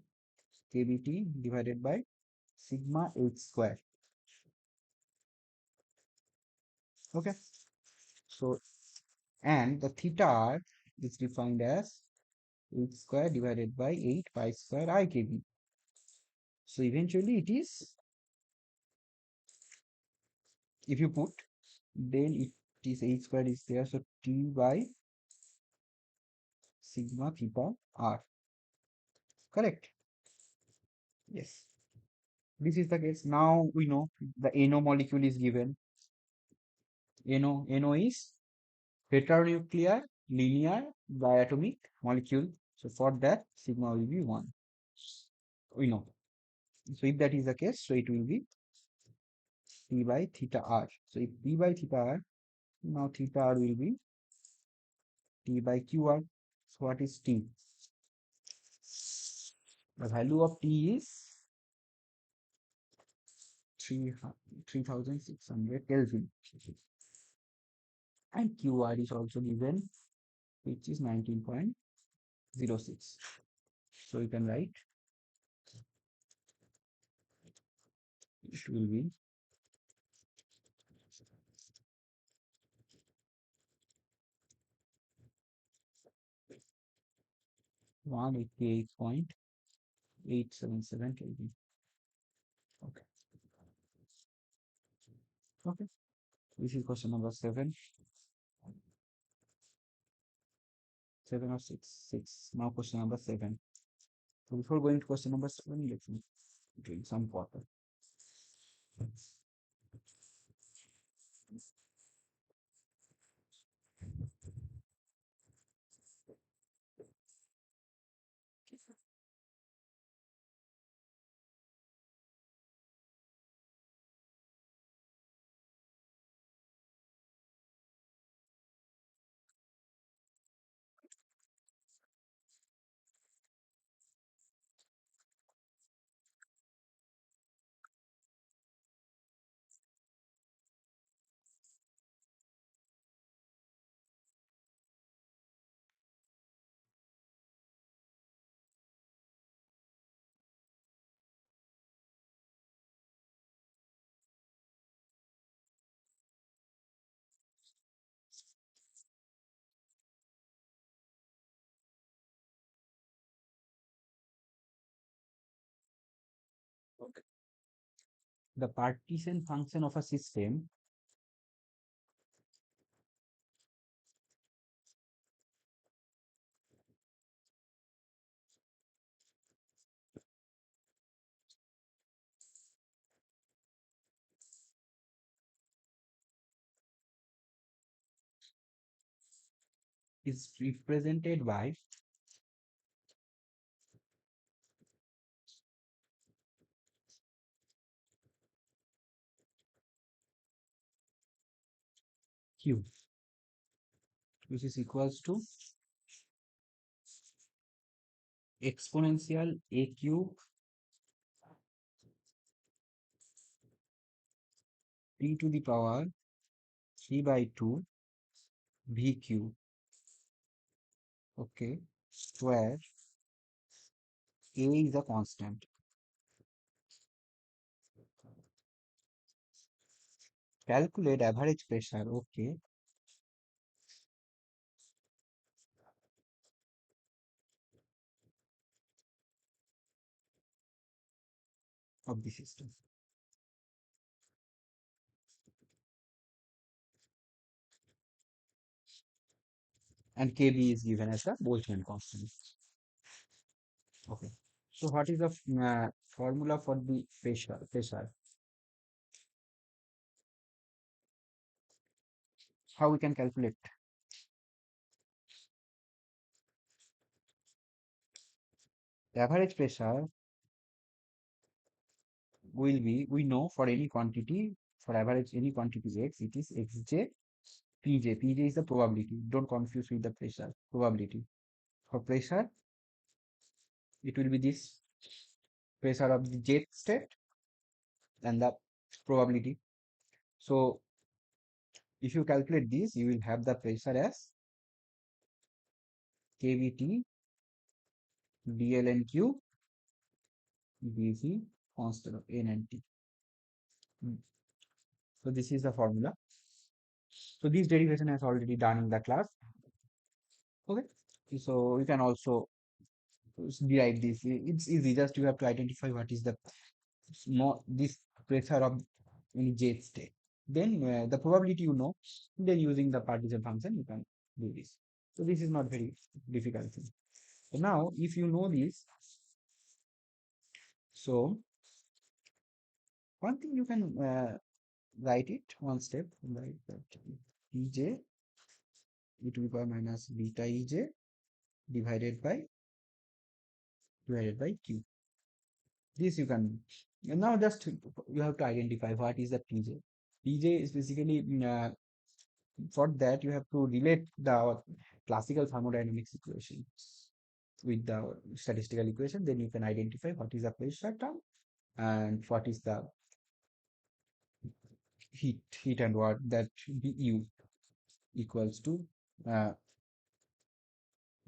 kbt divided by sigma h square. Okay. So and the theta r is defined as h square divided by 8 pi square I kb. So eventually it is, if you put, then it is h square is there, so t by sigma theta r. Correct? Yes. This is the case. Now we know the NO molecule is given. NO is heteronuclear linear diatomic molecule. So for that, sigma will be 1. We know. So if that is the case, so it will be P by theta r. So if P by theta r, now theta r will be T by QR. So what is T? The value of T is 3600 Kelvin. And QR is also given, which is 19.06. So you can write it will be 188.877 Kelvin. Okay. Okay. This is question number 7. 7 or 6. 6. Now question number 7. So before going to question number 7, let me drink some water. Okay. The partition function of a system is represented by Q, which is equals to exponential AQ t to the power 3 by 2 VQ, okay, where A is a constant. Calculate average pressure, okay, of the system. And KB is given as a Boltzmann constant. Okay. So what is the formula for the pressure? Pressure. How we can calculate? The average pressure will be, we know for any quantity, for average any quantity X, it is Xj Pj. Pj is the probability. Don't confuse with the pressure. Probability. For pressure, it will be this pressure of the jet state and the probability. So if you calculate this, you will have the pressure as kVt dlnq dv constant of n and t. So this is the formula. So this derivation has already done in the class. Okay. So you can also derive this. It's easy. Just you have to identify what is the small this pressure of any jet state. Then the probability you know. Then using the partition function you can do this. So this is not very difficult thing. So now if you know this, so one thing you can write it one step, write that Ej e to the power minus beta Ej divided by Q. This you can and now just you have to identify what is the Pj. Pj is basically for that you have to relate the classical thermodynamics equation with the statistical equation. Then you can identify what is the pressure term and what is the heat and what that U equals to uh,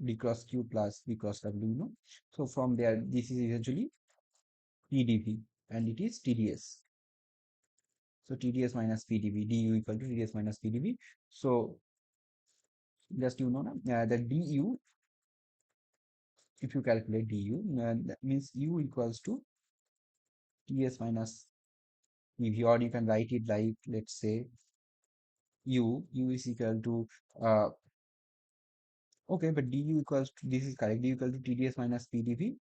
d cross q plus b cross w, you know. So from there, this is eventually pdv and it is tds. So tds minus pdv, du equal to tds minus pdv. So just you know the du, if you calculate du, that means u equals to ts minus pv, or you can write it like, let's say u is equal to uh, okay, but du equals to, this is correct, du equal to tds minus pdv.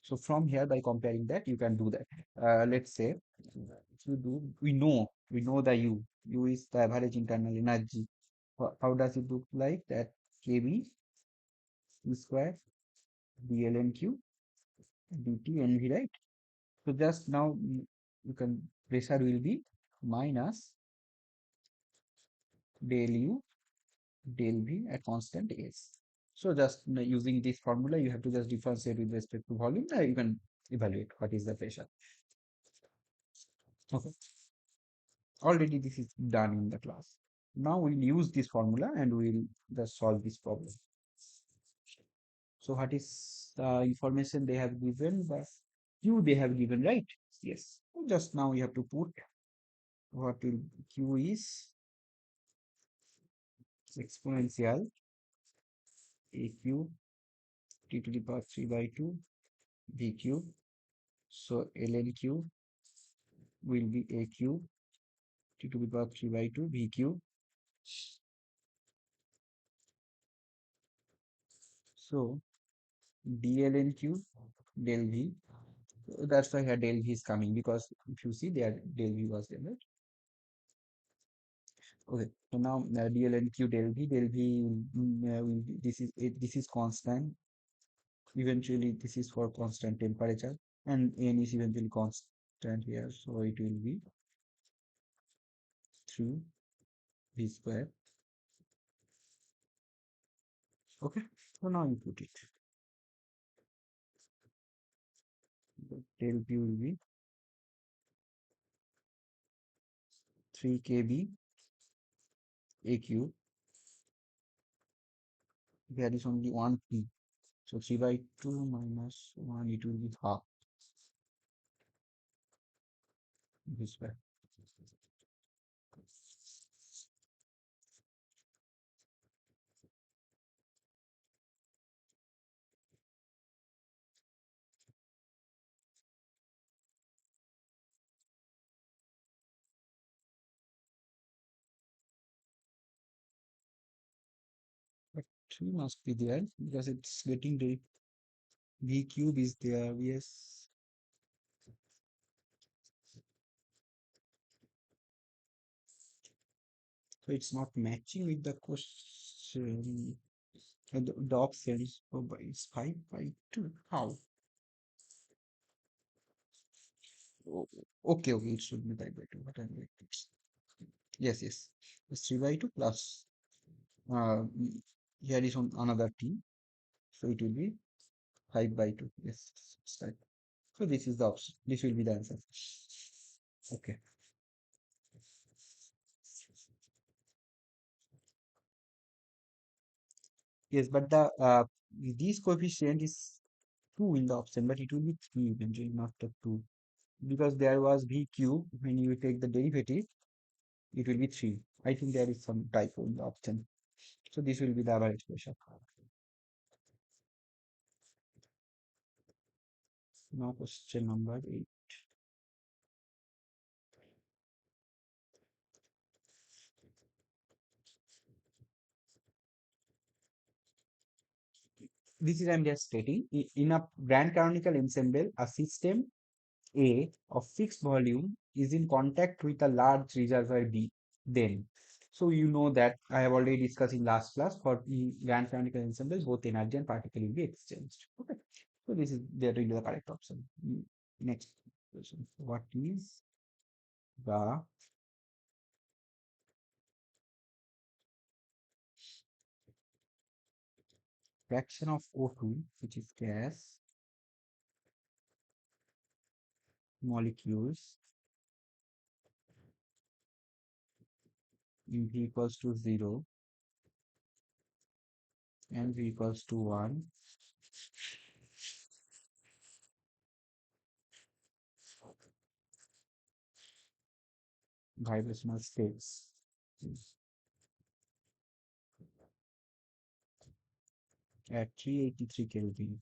So from here, by comparing that, you can do that. Let's say if you do, we know the U is the average internal energy. How does it look like? That kb u square dlnq dt nv, right? So just now you can, pressure will be minus del u del v at constant s. So just using this formula, you have to just differentiate with respect to volume. You can evaluate what is the pressure. Okay. Already this is done in the class. Now we'll use this formula and we'll just solve this problem. So what is the information they have given? The Q they have given, right? Yes. So just now you have to put what will Q is exponential AQ t to the power 3 by 2 VQ. So ln q will be aq t to the power 3 by 2 vq. So dln q del v. So that's why here del v is coming, because if you see there del v was there, right? Okay, so now dln q del v will be, this is constant. Eventually, this is for constant temperature, and n is eventually constant here, so it will be through v square. Okay, so now you put it. The del v will be 3 kb aq. There is only one p, so 3 by 2 minus 1, it will be half v square. But 3 must be there because it's getting the v cube is there. Yes, so it's not matching with the question. The options. Oh, but it's 5 by 2. How? Oh, okay, okay, it should be 5 by 2. What I'm going to. Yes, yes. It's 3 by 2 plus. Here is on another t. So it will be 5 by 2. Yes, it's right. So this is the option. This will be the answer. Okay. Yes, but the this coefficient is 2 in the option, but it will be 3 eventually, not the 2. Because there was v cube, when you take the derivative, it will be 3. I think there is some typo in the option. So this will be the other expression. Now question number 8. This is I'm just stating, in a grand canonical ensemble, a system A of fixed volume is in contact with a large reservoir B. Then, so you know that I have already discussed in last class, for grand canonical ensembles, both energy and particle will be exchanged. Okay, so this is really the correct option. Next question: what is the fraction of O2, which is gas molecules, in V equals to 0 and V equals to 1, vibrational states at 383 Kelvin.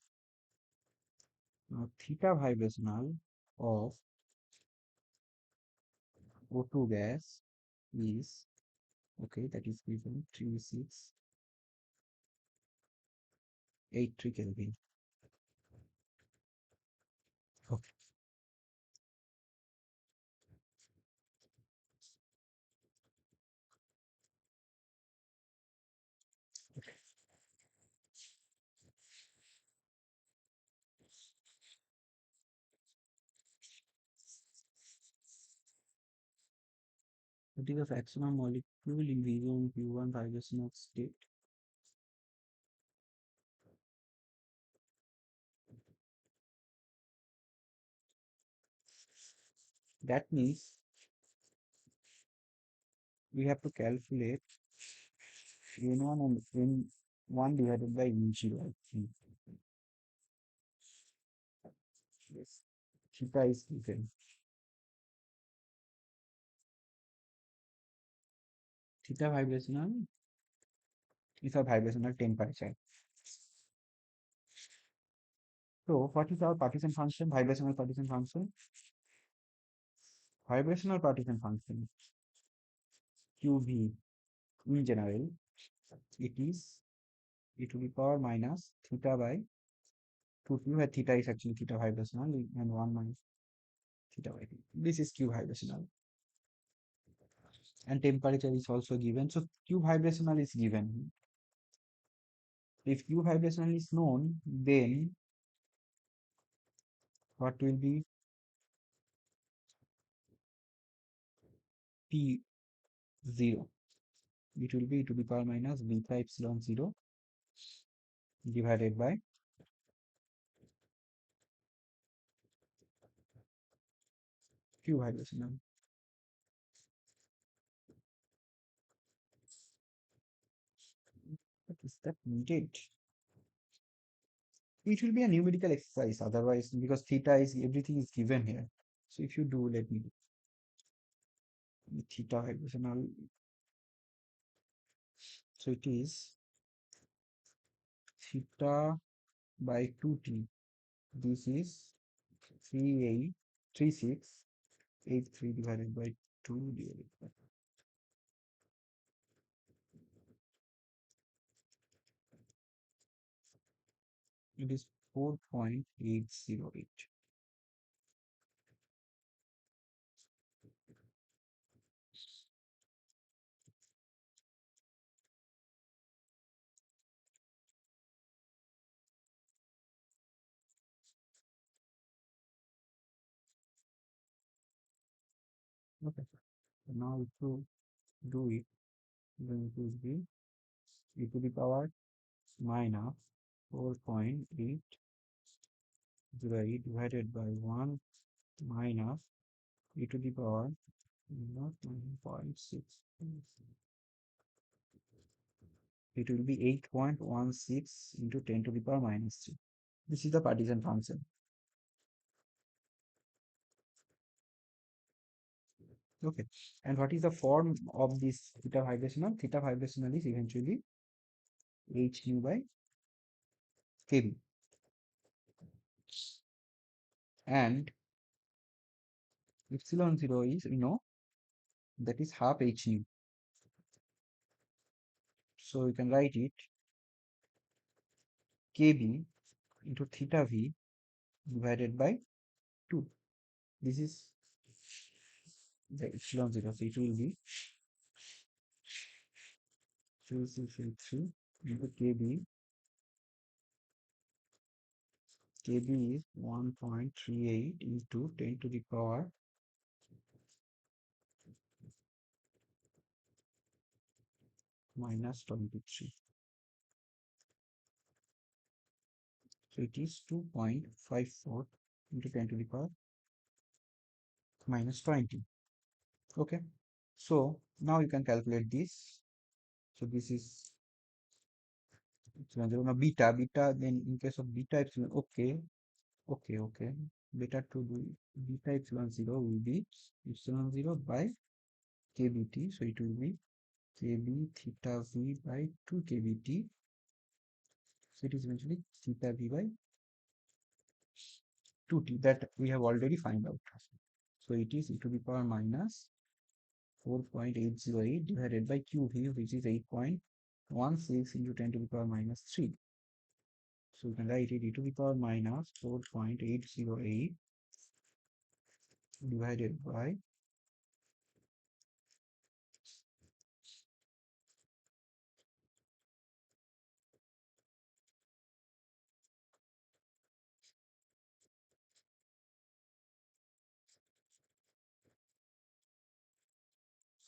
Now, theta vibrational of O2 gas is, okay, that is given 3683 Kelvin. Okay, what is the fraction of molecule in V0 and V1 vibrational state? That means we have to calculate N1 and N1 divided by N0, I think. Yes, theta is given. Theta vibrational is a vibrational temperature. So what is our partition function? Vibrational partition function. Vibrational partition function QV in general, it is e to the power minus theta by 2t, where theta is actually theta vibrational and 1 minus theta by 2. This is Q vibrational. And temperature is also given. So Q vibrational is given. If Q vibrational is known, then what will be P0? It will be e to the power minus beta epsilon 0 divided by Q vibrational. What is that needed? It will be a numerical exercise otherwise, because theta is everything is given here. So if you do, let me do theta vibrational. So it is theta by 2t. This is 383683 divided by 2 divided by, it is 4.808. Okay, so now if you do it, then it will be e to the power minus 4.808 divided by 1 minus e to the power not 9.6. It will be 8.16 into 10 to the power minus 3. This is the partition function. Okay. And what is the form of this theta vibrational? Theta vibrational is eventually h nu by kb. And epsilon 0 is, we know, that is half h nu. So you can write it kb into theta v divided by 2. This is the epsilon 0. So it will be 3 into kb. kb is 1.38 into 10 to the power minus 23. So it is 2.54 into 10 to the power minus 20. Okay. So now you can calculate this. So this is epsilon 0. Now beta, then in case of beta epsilon, okay. Beta to do beta epsilon 0 will be epsilon 0 by kbt. So it will be kb theta v by 2 kbt. So it is eventually theta v by 2t that we have already find out. So it is e to the power minus 4.808 divided by QV, which is 8.16 into 10 to the power minus 3. So you can write it e to the power minus 4.808 divided by,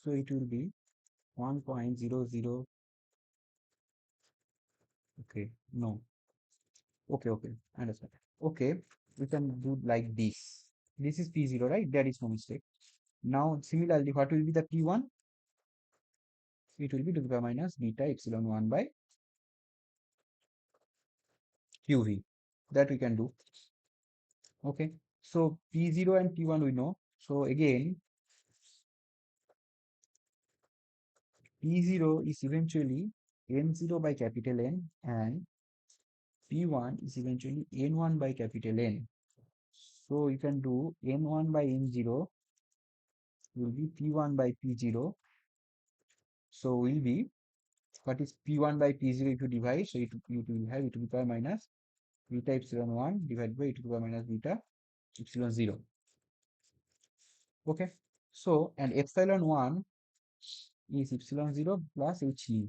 so it will be 1.00. Okay, no. Okay, understand. Okay, we can do like this. This is P0, right? There is no mistake. Now, similarly, what will be the P1? It will be to the power minus beta epsilon 1 by QV. That we can do. Okay, so P0 and P1 we know. So again, P0 is eventually N0 by capital N and P1 is eventually N1 by capital N. So you can do N1 by N0 will be P1 by P0. So will be, what is P1 by P0 if you divide? So it will have e to the power minus beta epsilon 1 divided by e to the power minus beta epsilon 0. Okay. So, and epsilon 1 is epsilon 0 plus h nu.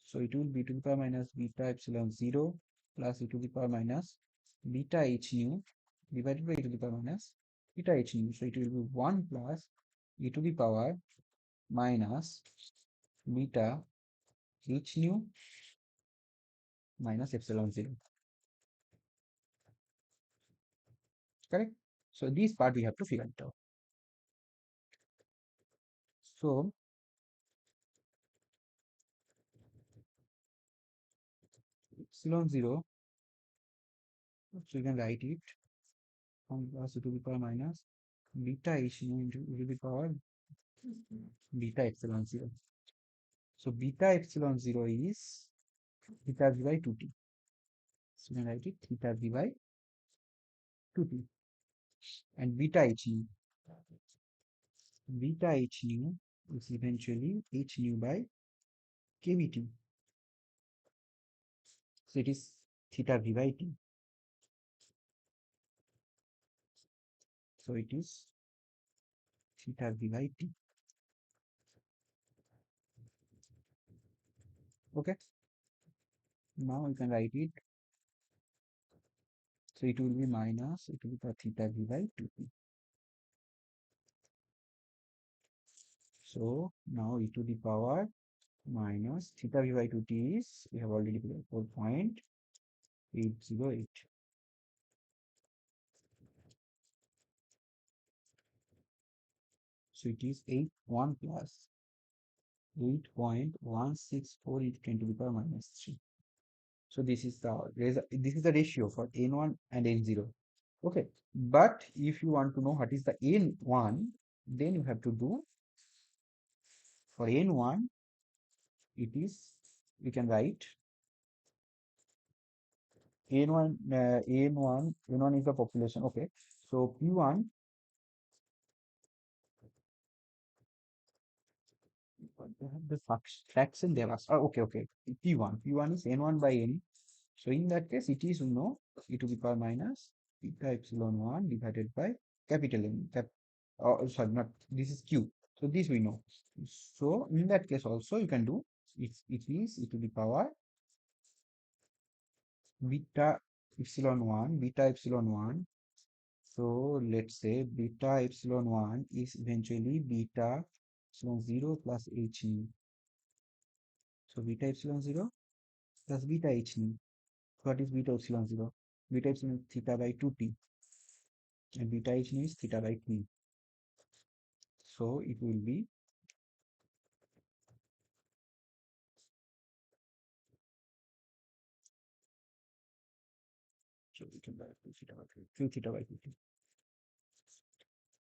So it will be e to the power minus beta epsilon 0 plus e to the power minus beta h nu divided by e to the power minus beta h nu. So it will be 1 plus e to the power minus beta h nu minus epsilon 0. Correct? So this part we have to figure it out. So epsilon 0, so you can write it 1 plus e to the power minus beta h nu into e to the power beta epsilon 0. So beta epsilon 0 is theta v by 2t. So you can write it theta v by 2t. And beta h nu is eventually h nu by kbt. So it is theta v by t. So it is theta v by t. Okay. Now you can write it. So it will be minus it will be theta v by 2t. So now e to the power minus theta v by 2t is, we have already put 4.808. So it is 1 plus 8.164 into 10 to the power minus 3. So this is the ratio for n1 and n0. Okay, but if you want to know what is the n1, then you have to do, for n1 it is, we can write n1 is the population. Okay, so p1, the fraction there was, okay, p1 is n1 by n. So in that case it is, e to the power minus beta epsilon 1 divided by capital N, sorry, not, this is q. So this we know. So in that case also you can do, it is e to the power beta epsilon 1. So let's say beta epsilon 1 is eventually beta epsilon 0 plus h nu. So beta epsilon 0 plus beta h nu. What is beta epsilon 0? Beta epsilon is theta by 2t, and beta h nu is theta by t. So it will be, so we can write 2 theta by 3 theta by 2t.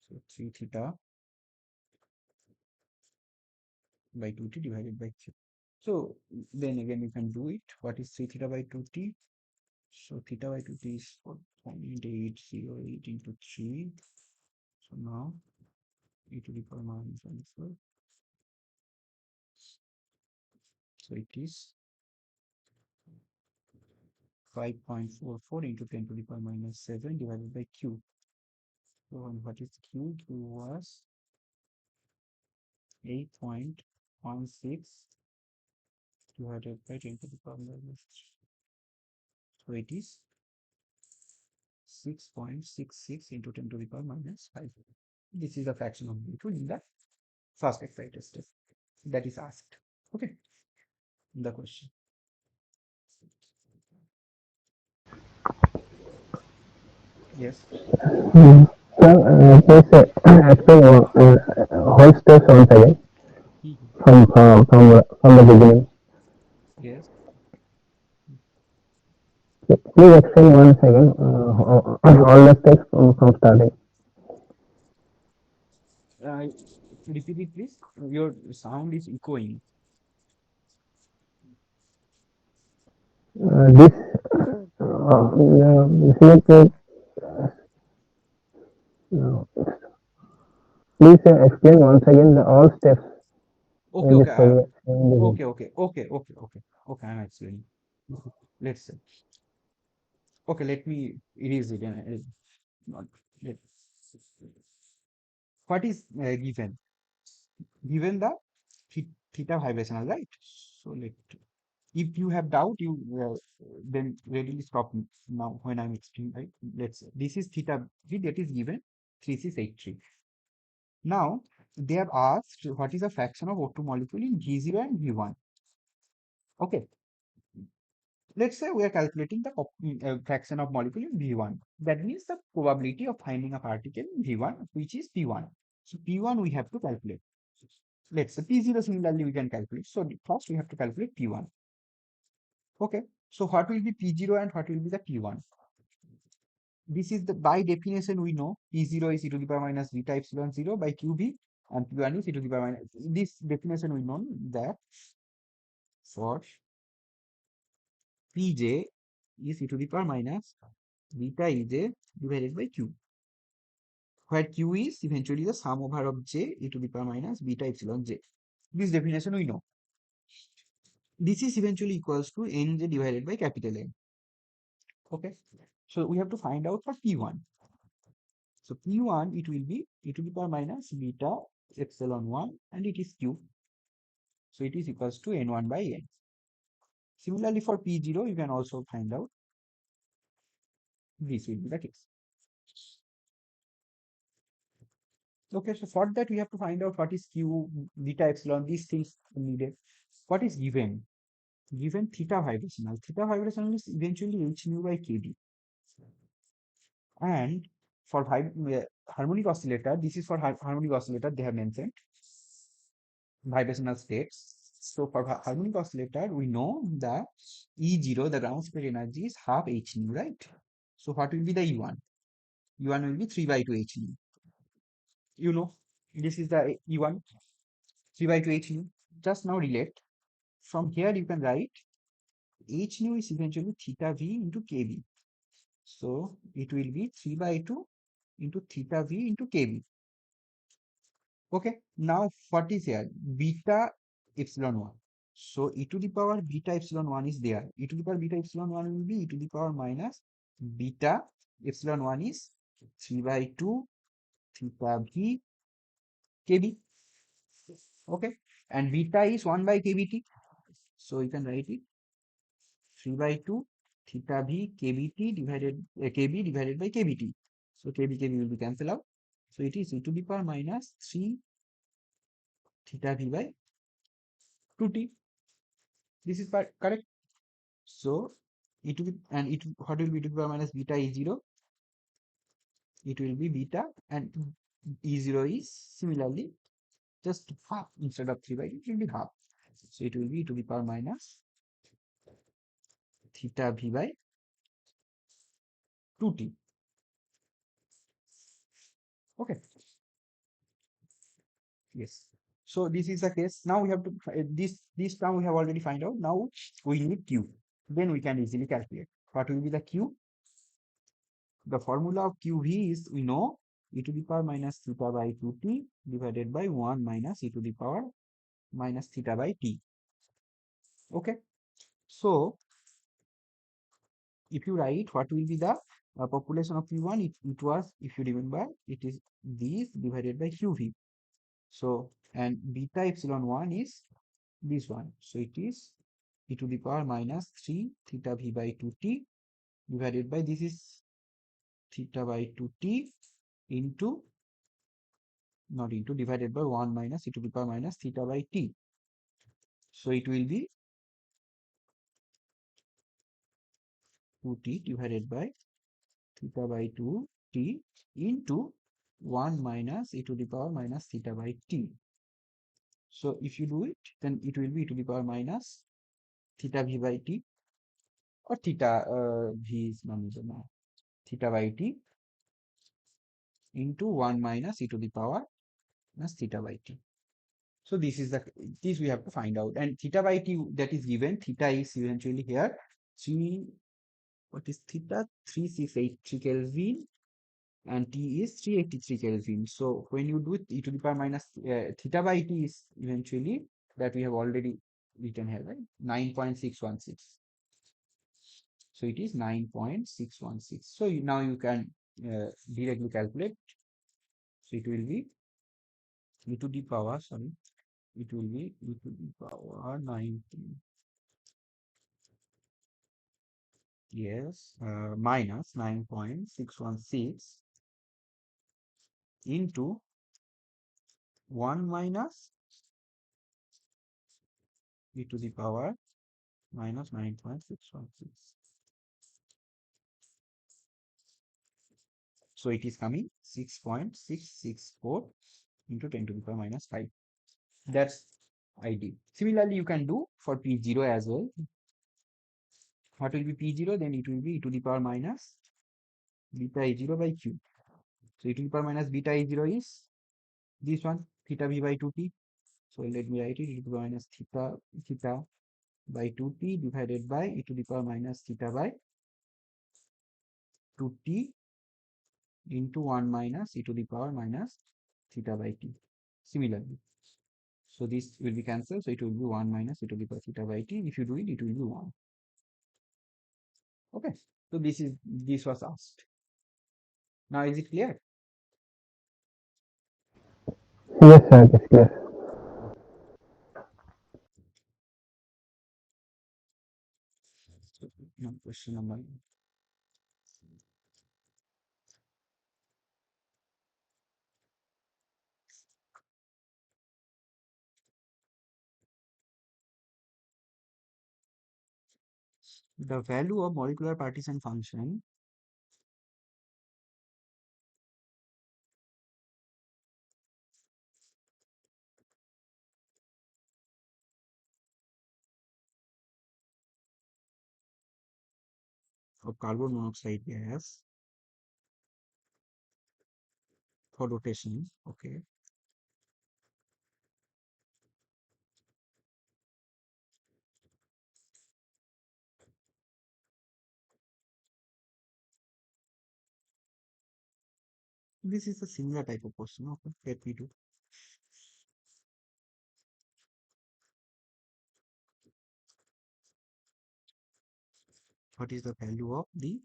So 3 theta by 2t divided by q. So then again you can do it. What is 3 theta by 2t? So theta by 2t is 4.808 into 3. So now e to the power minus 4. So it is 5.44 into 10 to the power minus 7 divided by q. So what is q? Q was 8.16 divided by 10 to the power minus 3. So it is 6.66 into 10 to the power minus 5. This is the fraction of b2 in the first exercise test that is asked. Okay, the question. Yes. Sir, please explain whole steps once again Mhm. from the beginning. Yes. Please explain once again all the steps from starting. Uh, Repeat it, please. Your sound is echoing. This this method, please explain once again the all steps Okay, in this okay, program. In this okay. I'm explaining. Let's say. Okay, let me erase it. Not, let, what is given? Given the theta vibrational, right? So let if you have doubt, you then readily stop me now when I'm explaining, right? Let's say this is theta v that is given 3683. Now they have asked what is the fraction of O2 molecule in V0 and V1. Okay, let's say we are calculating the fraction of molecule in V1. That means the probability of finding a particle in V1, which is P1. So P1 we have to calculate. Let's say P0 similarly we can calculate. So first we have to calculate P1. Okay. So what will be P0 and what will be the P1? This is the by definition we know P0 is e to the power minus beta epsilon 0 by QB and P1 is e to the power minus. This definition we know that for Pj is e to the power minus beta Ej divided by Q, where Q is eventually the sum over of J e to the power minus beta epsilon J. This definition we know. This is eventually equals to Nj divided by capital N. Okay. So we have to find out for P1. So P1 it will be e to the power minus beta epsilon 1 and it is Q. So it is equals to N1 by N. Similarly for P0 you can also find out this will be the case. Okay, so for that we have to find out what is Q, beta epsilon, these things needed. What is given? Given theta vibrational. Theta vibrational is eventually h nu by kb. And for harmonic oscillator, this is for harmonic oscillator they have mentioned vibrational states. So for harmonic oscillator, we know that E0, the ground state energy, is half h nu, right? So what will be the E1? E1 will be 3 by 2 h nu. You know, this is the E1, 3 by 2 h nu. Just now relate. From here you can write h nu is eventually theta v into kb. So it will be 3 by 2 into theta v into kb. Okay, now what is here? Beta epsilon 1. So e to the power beta epsilon 1 is there. E to the power beta epsilon 1 will be e to the power minus beta epsilon 1 is 3 by 2 theta v kb. Okay, and beta is 1 by kbt. So you can write it 3 by 2 theta v kbt divided kb divided by kbt. So kb will be cancelled out. So it is e to the power minus 3 theta v by 2t. This is correct. So it will be, and it what will be e to the power minus beta e0? It will be beta and e0 is similarly just half instead of 3 by 2, it will be half. So it will be e to the power minus theta v by 2t. Okay. Yes. So this is the case. Now we have to this term we have already find out. Now we need Q. Then we can easily calculate. What will be the Q? The formula of QV is we know e to the power minus theta by 2t divided by 1 minus e to the power minus theta by t. Okay. So if you write what will be the population of Q1, it was, if you remember, it is this divided by QV. So, and beta epsilon 1 is this one. So it is e to the power minus 3 theta v by 2t divided by this is theta by 2t into, not into, divided by 1 minus e to the power minus theta by t. So it will be 2t divided by theta by 2t into 1 minus e to the power minus theta by t. So if you do it, then it will be e to the power minus theta v by t, or theta v is non theta by t into 1 minus e to the power minus theta by t. So this is the this we have to find out, and theta by t that is given, theta is eventually here 3, what is theta? 3683 Kelvin, and T is 383 Kelvin. So when you do it, e to the power minus theta by T is eventually that we have already written here, right? 9.616. So it is 9.616. So now you can directly calculate. So it will be e to the power, sorry, it will be e to the power 19, yes, minus 9.616 into 1 minus e to the power minus 9.616. So it is coming 6.664 into 10 to the power minus 5. That's ID. Similarly, you can do for P0 as well. What will be P0? Then it will be e to the power minus beta A0 by Q. So e to the power minus beta A0 is this one, theta V by 2t. So let me write it, e to the power minus theta by 2t divided by e to the power minus theta by 2t into 1 minus e to the power minus theta by t. Similarly, so this will be cancelled. So it will be 1 minus e to the power theta by t. If you do it, it will be 1. Okay. So this was asked. Now is it clear? Yes, sir, it is clear. Okay. So now question number, the value of molecular partition function of carbon monoxide gas for rotation. Okay. This is a similar type of question. Okay. Let me do. What is the value of the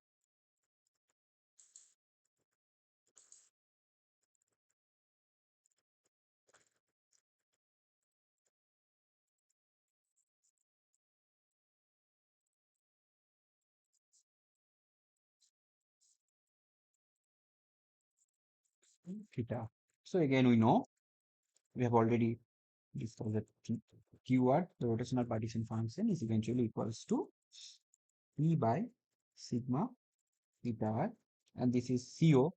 theta? So again, we know we have already discussed that keyword, the rotational partition function is eventually equals to P by sigma theta r, and this is CO.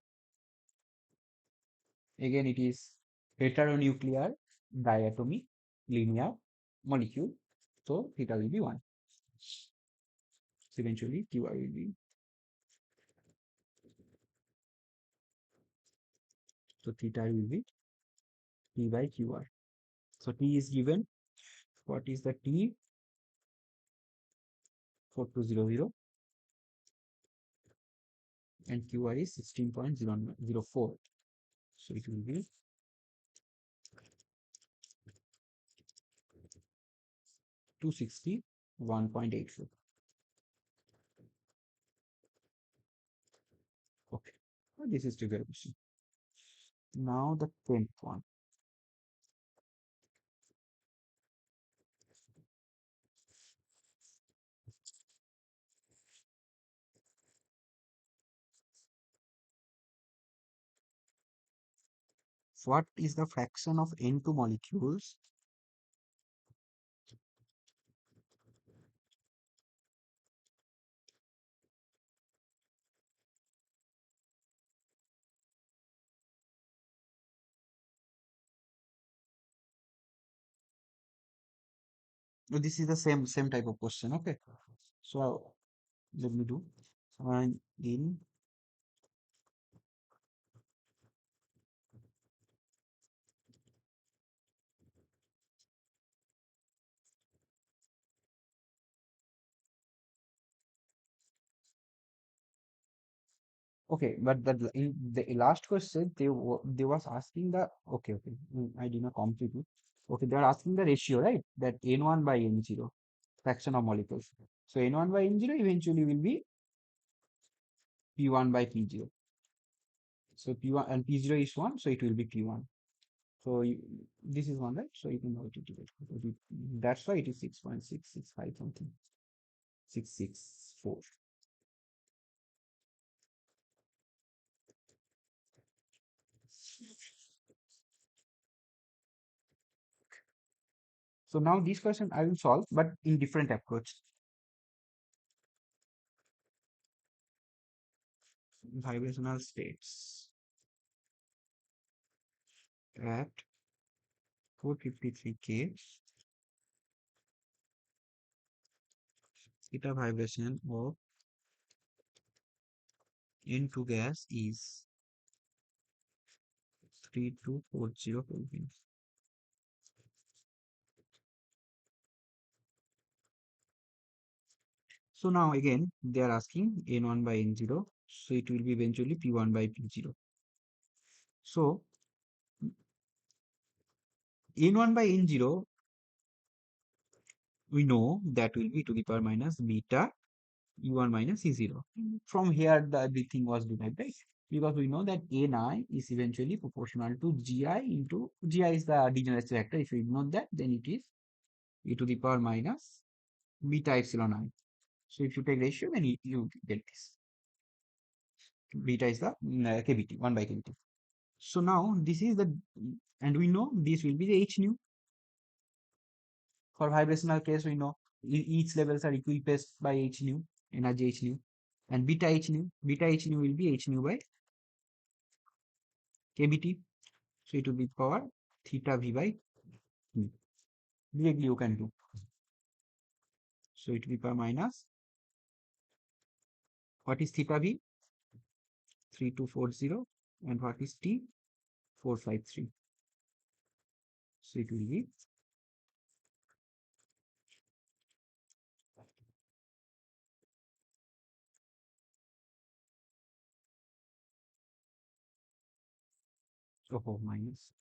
Again, it is heteronuclear diatomic linear molecule. So theta will be 1. So eventually QR will be, so theta will be P by QR. So T is given. What is the T? 4200, and QR is 16.004. So it will be 261.84. Okay. This is trivial question. Now the 10th one. What is the fraction of N2 molecules this is the same type of question. Okay, so let me do, and in Okay, but in the last question they was asking the I did not complete it. Okay, they are asking the ratio, right? That n1 by n0 fraction of molecules. So n1 by n0 eventually will be p1 by p0. So p1 and p0 is 1, so it will be p1. So this is 1, right? So you can multiply it. That's why it is 6.665 something. 664. So now this question I will solve, but in different approach. Vibrational states at 453 K, theta vibration of N2 gas is 3240 Kelvin. So now again they are asking N1 by N0, so it will be eventually P1 by P0. So N1 by N0 we know that will be to the power minus beta E1 minus E0. From here the everything was derived, right? Because we know that Ni is eventually proportional to Gi into Gi is the degeneracy factor. If you ignore that, then it is e to the power minus beta epsilon I. So if you take ratio, then you get this. Beta is the kBt, 1 by kBt. So now this is the, and we know this will be the h nu. For vibrational case, we know each levels are equipped by h nu, energy h nu, and beta h nu will be h nu by kBt. So it will be power theta v by nu. Directly you can do. So it will be power minus, what is theta v? 3240, and what is t? 453. So it will be, minus,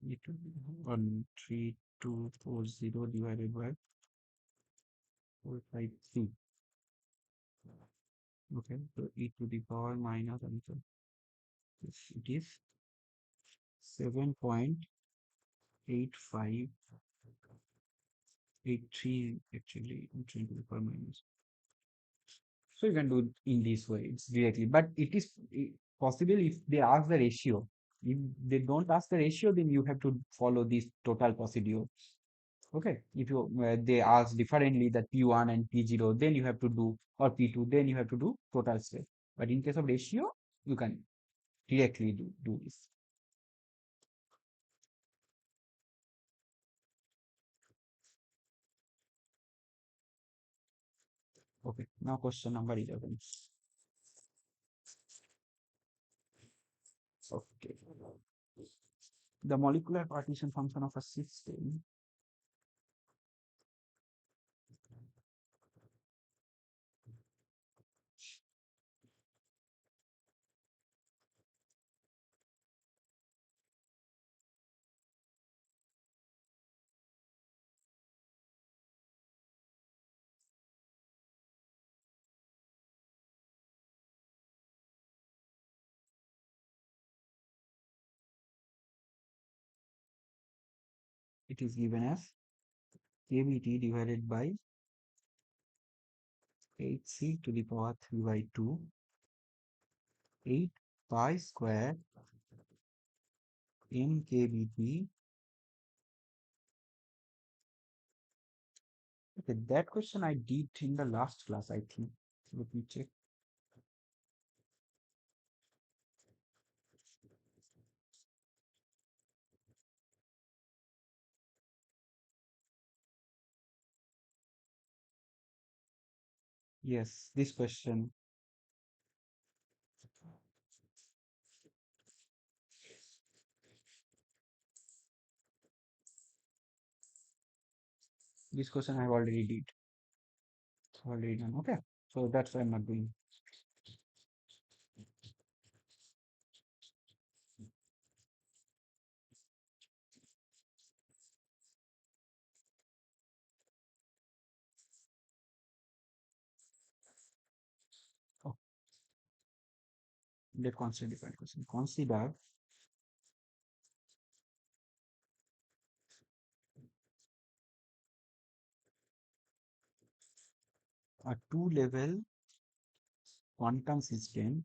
it will be 13240 divided by 453. Okay, so e to the power minus answer. It is 7.8583 actually, 10 to the power minus. So you can do it in this way, it's directly, but it is possible if they ask the ratio. If they don't ask the ratio, then you have to follow this total procedure. Okay, if you they ask differently that P1 and P0, then you have to do, or P2, then you have to do total step. But in case of ratio, you can directly do this. Okay, now question number 11. Okay, the molecular partition function of a system, it is given as kBt divided by 8c to the power 3 by 2, 8 pi square mkBt. Okay, that question I did in the last class, I think. Let me check. Yes, this question. This question I have already done. Okay, so that's why I'm not doing. Oh, let constant different question. Consider a two-level quantum system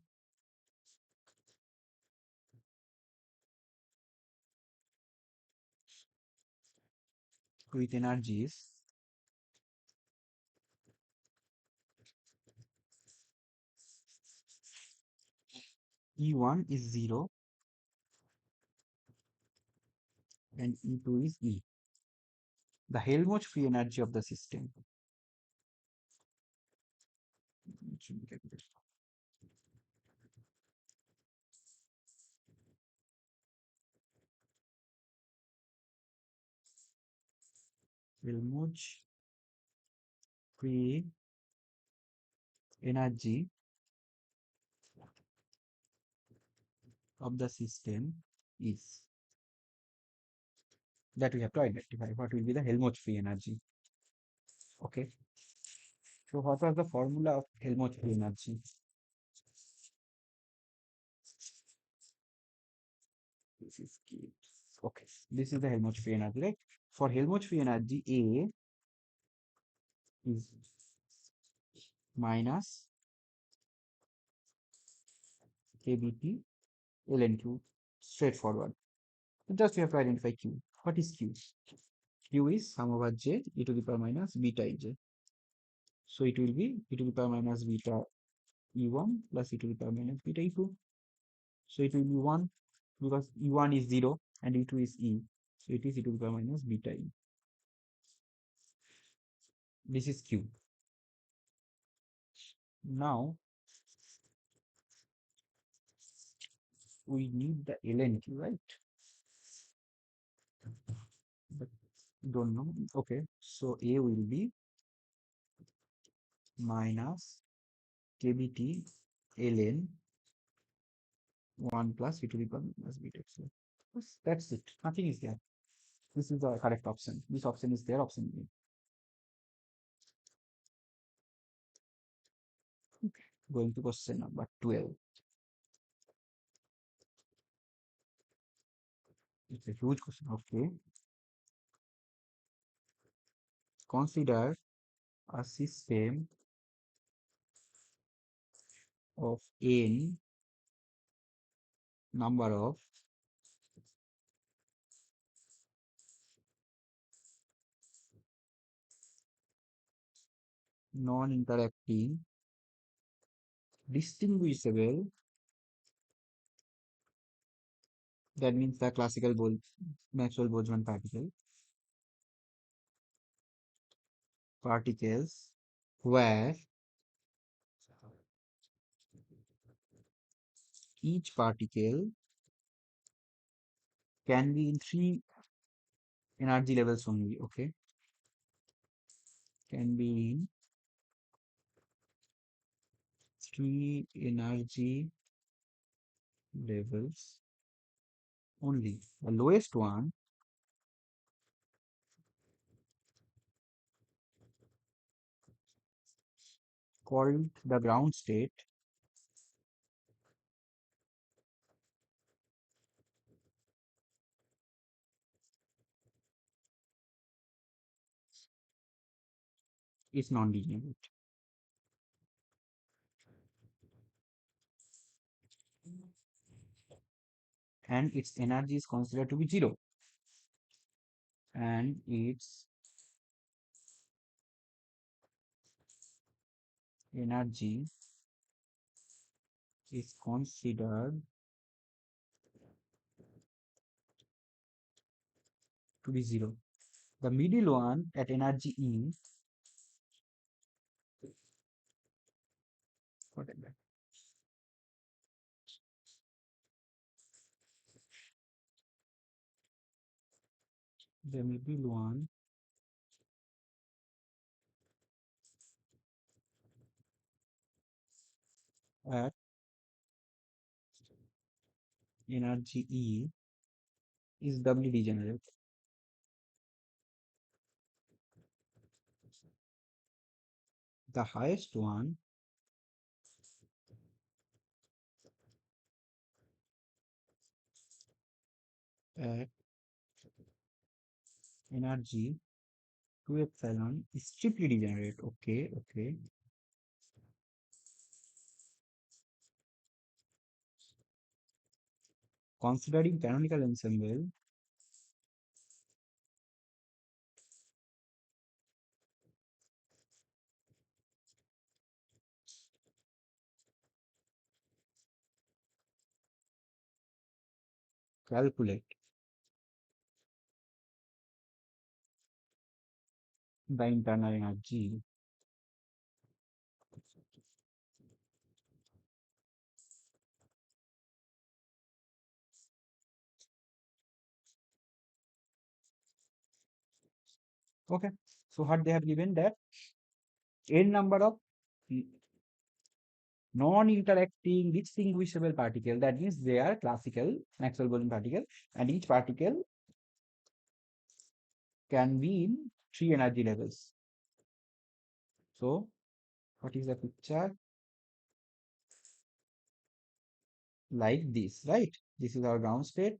with energies E1 is 0 and E2 is E. The Helmholtz free energy of the system. It should be calculated. Helmholtz free energy of the system is, that we have to identify what will be the Helmholtz free energy. Okay. So what was the formula of Helmholtz free energy? This is key. Okay. This is the Helmholtz free energy, right? For Helmholtz free energy, A is minus KBT ln Q. Straightforward. Just we have to identify Q. What is Q? Q is sum over J e to the power minus beta ij. So it will be e to the power minus beta E1 plus e to the power minus beta E2. So it will be 1 because E1 is 0 and E2 is E. So it is e to the power minus beta E. This is Q. Now we need the ln Q, right? But don't know. Okay. So A will be minus KBT ln 1 plus e to the power minus beta. So that's it. Nothing is there. This is the correct option. This option is there, option B. Okay. Going to question number 12. It's a huge question. Okay. Consider a system of n number of non-interacting distinguishable, that means the classical Maxwell-Boltzmann particles where each particle can be in three energy levels only. Okay, can be in three energy levels only. The lowest one called the ground state is non-degenerate and its energy is considered to be zero, and its energy is considered to be zero. The middle one at energy E, whatever, the middle one at energy E is doubly degenerate. The highest one at energy 2 epsilon is triply degenerate. Okay, okay. Considering canonical ensemble, calculate the internal energy. Okay, so what they have given that n number of non-interacting distinguishable particle. That means they are classical Maxwell-Boltzmann particle, and each particle can be in three energy levels. So, what is the picture? Like this, right? This is our ground state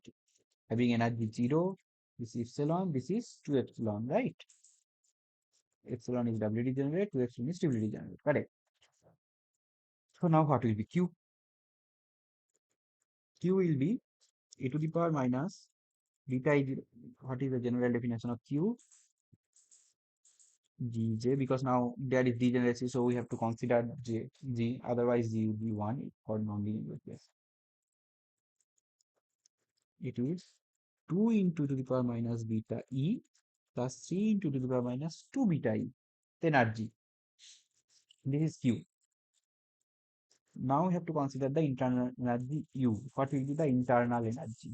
having energy 0. This is epsilon. This is 2 epsilon, right? Epsilon is doubly degenerate, 2 epsilon is triply degenerate. Correct. So now what will be Q? Q will be e to the power minus beta is, what is the general definition of Q? Gj, because now there is degeneracy, so we have to consider G, otherwise G would be 1 for non-linear case. It is 2 into to the power minus beta E plus 3 into to the power minus 2 beta E. Then Rg. This is Q. Now we have to consider the internal energy U. What will be the internal energy?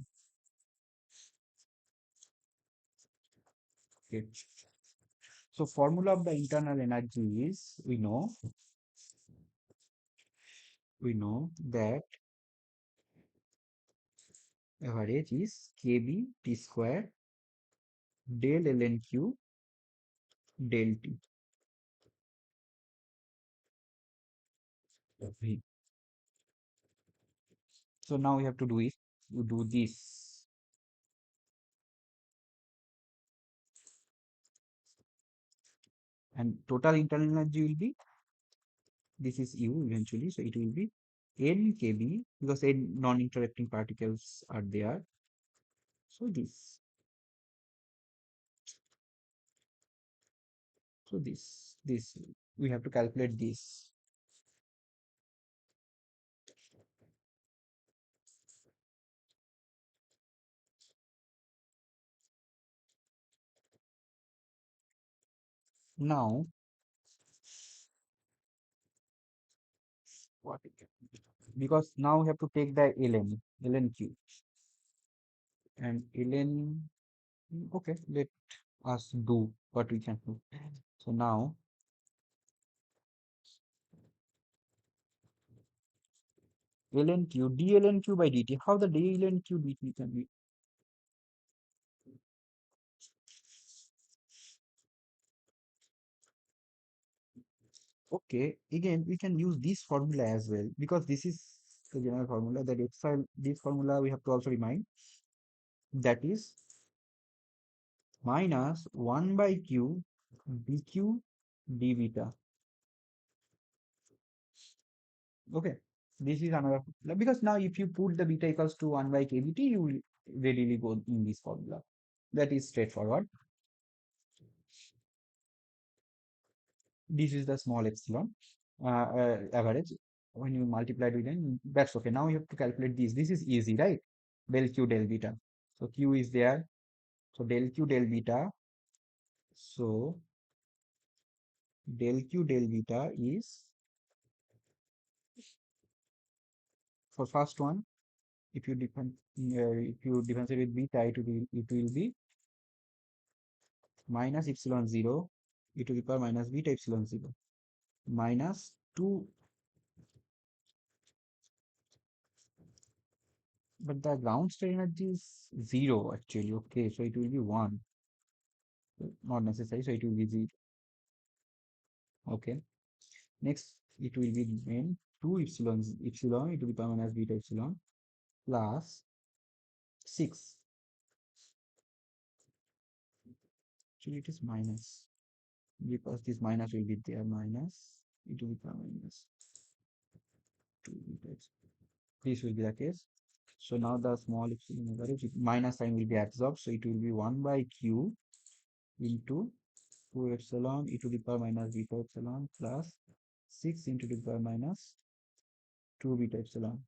Okay. So formula of the internal energy is we know that average is kb t square del ln q del t. Okay. So now we have to do it. You do this, and total internal energy will be, this is U eventually, so it will be n kb because n non-interacting particles are there. So this we have to calculate this. Now what because now we have to take the ln q and ln. Okay, let us do what we can do. So now ln q dln q by dt. How the dln q dt can be? Okay, again we can use this formula as well because this is the general formula that epsilon. This formula we have to also remind, that is minus 1 by q dq d beta. Okay, this is another formula because now if you put the beta equals to 1 by kbt, you will readily go in this formula. That is straightforward. This is the small epsilon average. When you multiply it with n, that's okay. Now you have to calculate this. This is easy, right? Del q del beta. So q is there. So del q del beta. So del q del beta is, for first one, if you differentiate with beta, it will be minus epsilon 0 e to the power minus beta epsilon 0 minus 2 but the ground state energy is zero actually. Okay, so it will be one, not necessary. So it will be zero. Okay. Next, it will be then 2 epsilon epsilon e to the power minus beta epsilon plus 6. Actually, it is minus because this minus will be there, minus e to the power minus 2 beta epsilon. This will be the case. So now the small epsilon average minus sign will be absorbed. So it will be 1 by q into 2 epsilon e to the power minus beta epsilon plus 6 into the power minus 2 beta epsilon.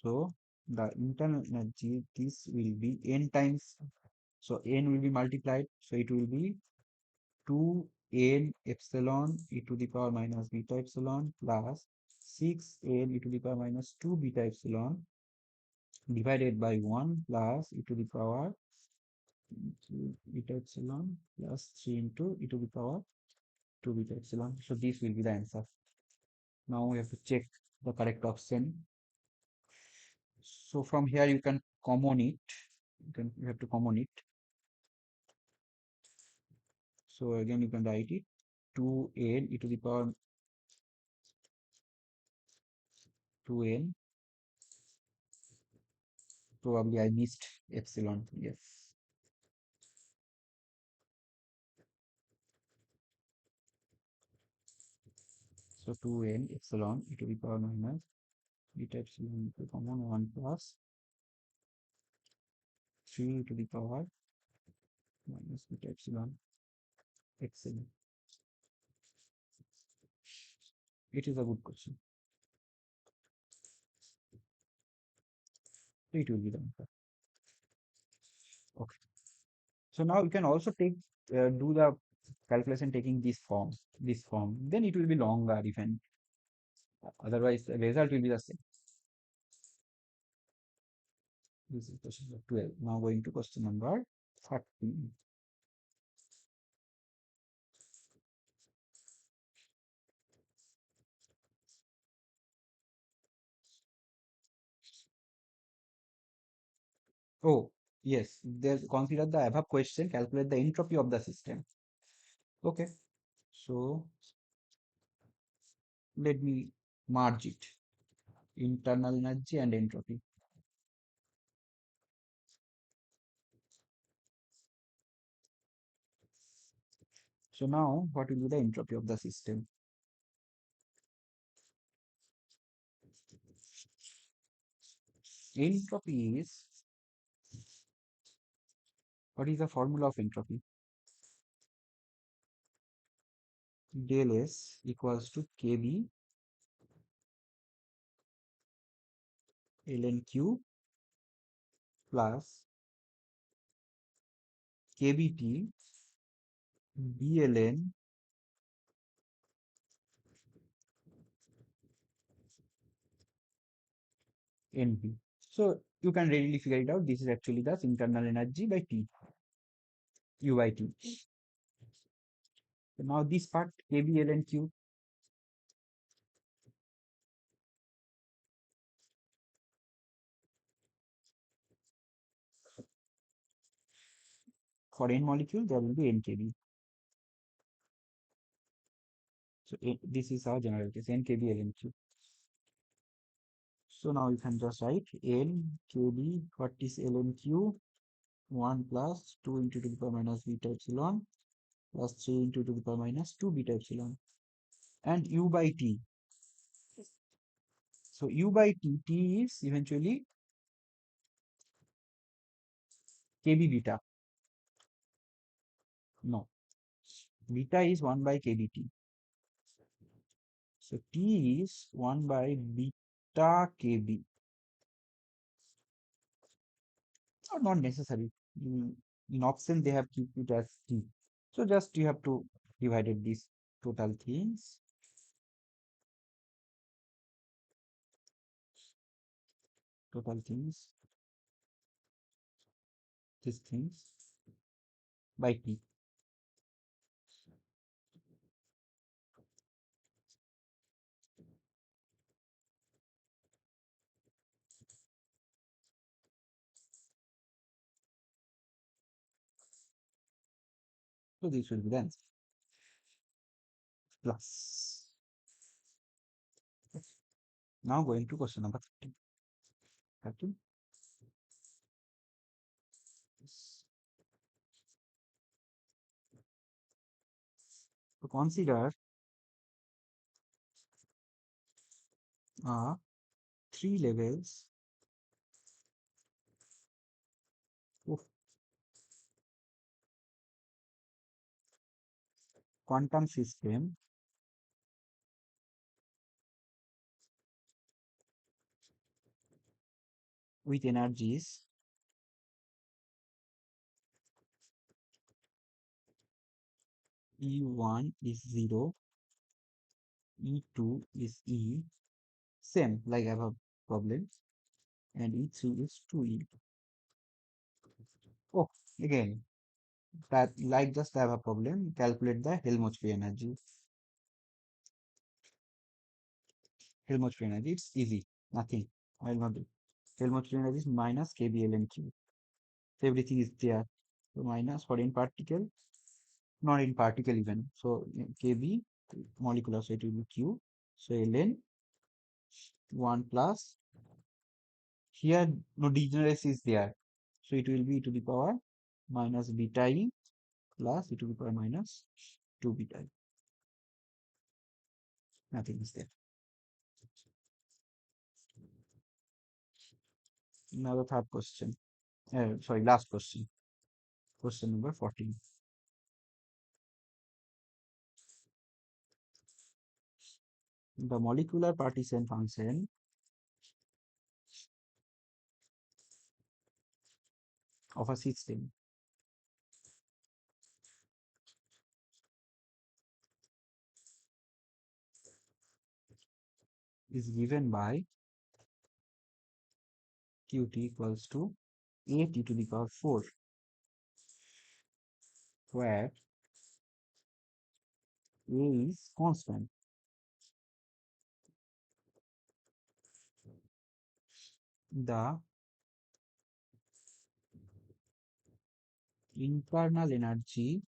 So the internal energy, this will be n times. So n will be multiplied. So it will be 2n epsilon e to the power minus beta epsilon plus 6n e to the power minus 2 beta epsilon divided by 1 plus e to the power beta epsilon plus 3 into e to the power 2 beta epsilon. So this will be the answer. Now we have to check the correct option. So from here you can common it. You have to common it. So again you can write it 2n e to the power 2n. Probably I missed epsilon. Yes. So 2n epsilon e to the power minus beta epsilon to common 1 plus 3 to the power minus beta epsilon. Excellent. It is a good question. So it will be the answer. Okay. So now you can also take do the calculation taking this form, this form. Then it will be longer even. Otherwise, the result will be the same. This is question number 12. Now going to question number 13. Oh, yes. There's consider the above question, calculate the entropy of the system. Okay. So let me merge it. Internal energy and entropy. So now what will be the entropy of the system? Entropy is, what is the formula of entropy? Del S equals to Kb ln Q plus Kbt Bln Np. So you can readily figure it out. This is actually the internal energy by T, U by T. So now this part Kb ln Q, for n molecule there will be n Kb. So this is our general case n Kb ln Q. So now you can just write n Kb, what is ln Q? 1 plus 2 into to the power minus beta epsilon plus 3 into to the power minus 2 beta epsilon and U by T. So U by T, T is eventually Kb beta. No, beta is 1 by Kbt. So T is 1 by beta Kb. Or not necessary. In option they have keep it as T. So just you have to divided these total things. Total things. These things by T. So this will be the answer. Plus. Now going to question number 13. 13. To consider uh, three levels of quantum system with energies E1 is 0, E2 is E, same like above problem, and E3 is 2E. Oh, again, that like just have a problem, calculate the Helmholtz free energy. Helmholtz free energy, it's easy, nothing. I'll not do. Helmholtz free energy is minus KBln Q. Everything is there. So minus for in particle, not in particle even. So Kb molecular, so it will be Q. So ln 1 plus, here no degeneracy is there. So it will be e to the power minus beta e plus e to the power minus 2 beta e. Nothing is there. Now the third question. Sorry, last question. Question number 14. The molecular partition function of a system is given by Qt equals to at to the power 4, where a is constant. The internal energy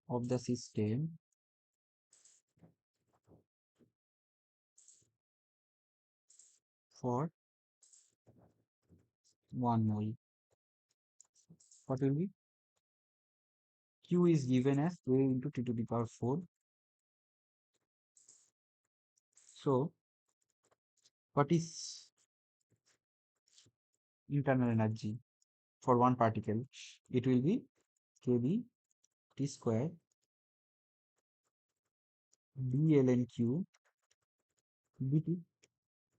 of the system for 1 mole. What will be? Q is given as a into t to the power 4. So, what is internal energy for one particle? It will be kb t square d ln q dt.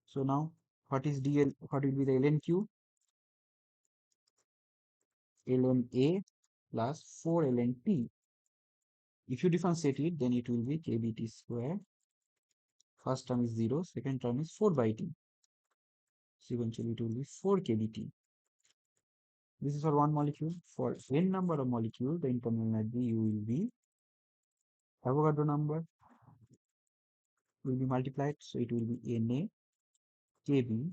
So now, what is dl? What will be the ln q? Ln a plus 4 ln t. If you differentiate it, then it will be kb t square. First term is 0, second term is 4 by t. So eventually it will be 4 kbt. This is for one molecule. For n number of molecules, the internal energy you will be Avogadro number will be multiplied. So it will be Na, Kb,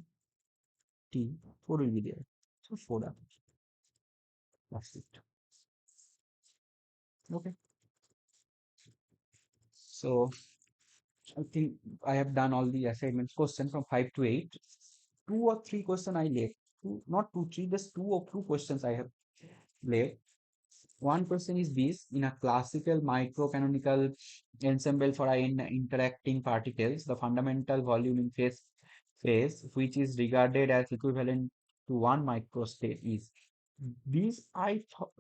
T, 4 will be there. So 4 atoms. That's it. Okay. So I think I have done all the assignments question from 5 to 8. 2 or 3 questions I left. Not two, three, just 2 or 2 questions I have left. One question is this: in a classical microcanonical ensemble for interacting particles, the fundamental volume in phase which is regarded as equivalent to 1 microstate is. This I thought,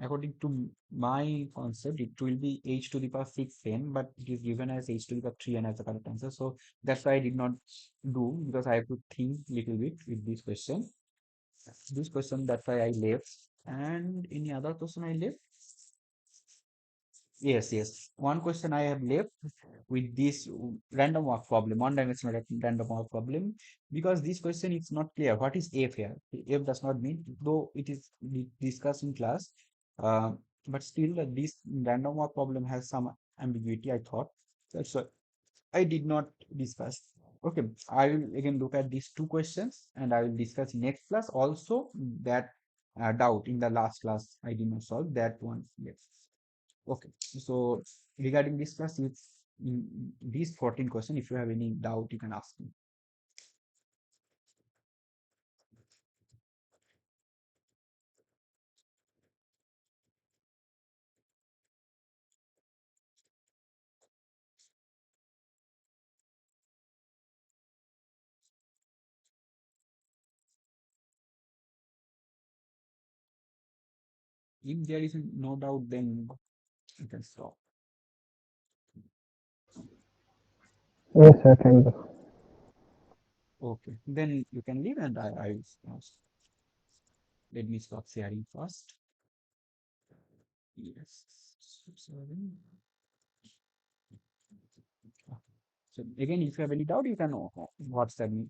according to my concept, it will be h to the power 6n, but it is given as h to the power 3n as the correct answer. So that's why I did not do, because I have to think little bit with this question. This question, that's why I left. And any other question I left? Yes, yes. One question I have left with this random walk problem, one-dimensional random walk problem, because this question is not clear. What is F here? F does not mean, though it is discussed in class, uh, but still this random walk problem has some ambiguity, I thought. That's why I did not discuss. Okay, I will again look at these 2 questions and I will discuss in next class. Also, that doubt in the last class I did not solve that one. Yes. Okay. So regarding this class, if in these 14 questions, if you have any doubt, you can ask me. If there is no doubt, then you can stop. Yes, I can do. Okay. Then you can leave and I will let me stop sharing first. Yes. Sorry. So again, if you have any doubt, you can WhatsApp me.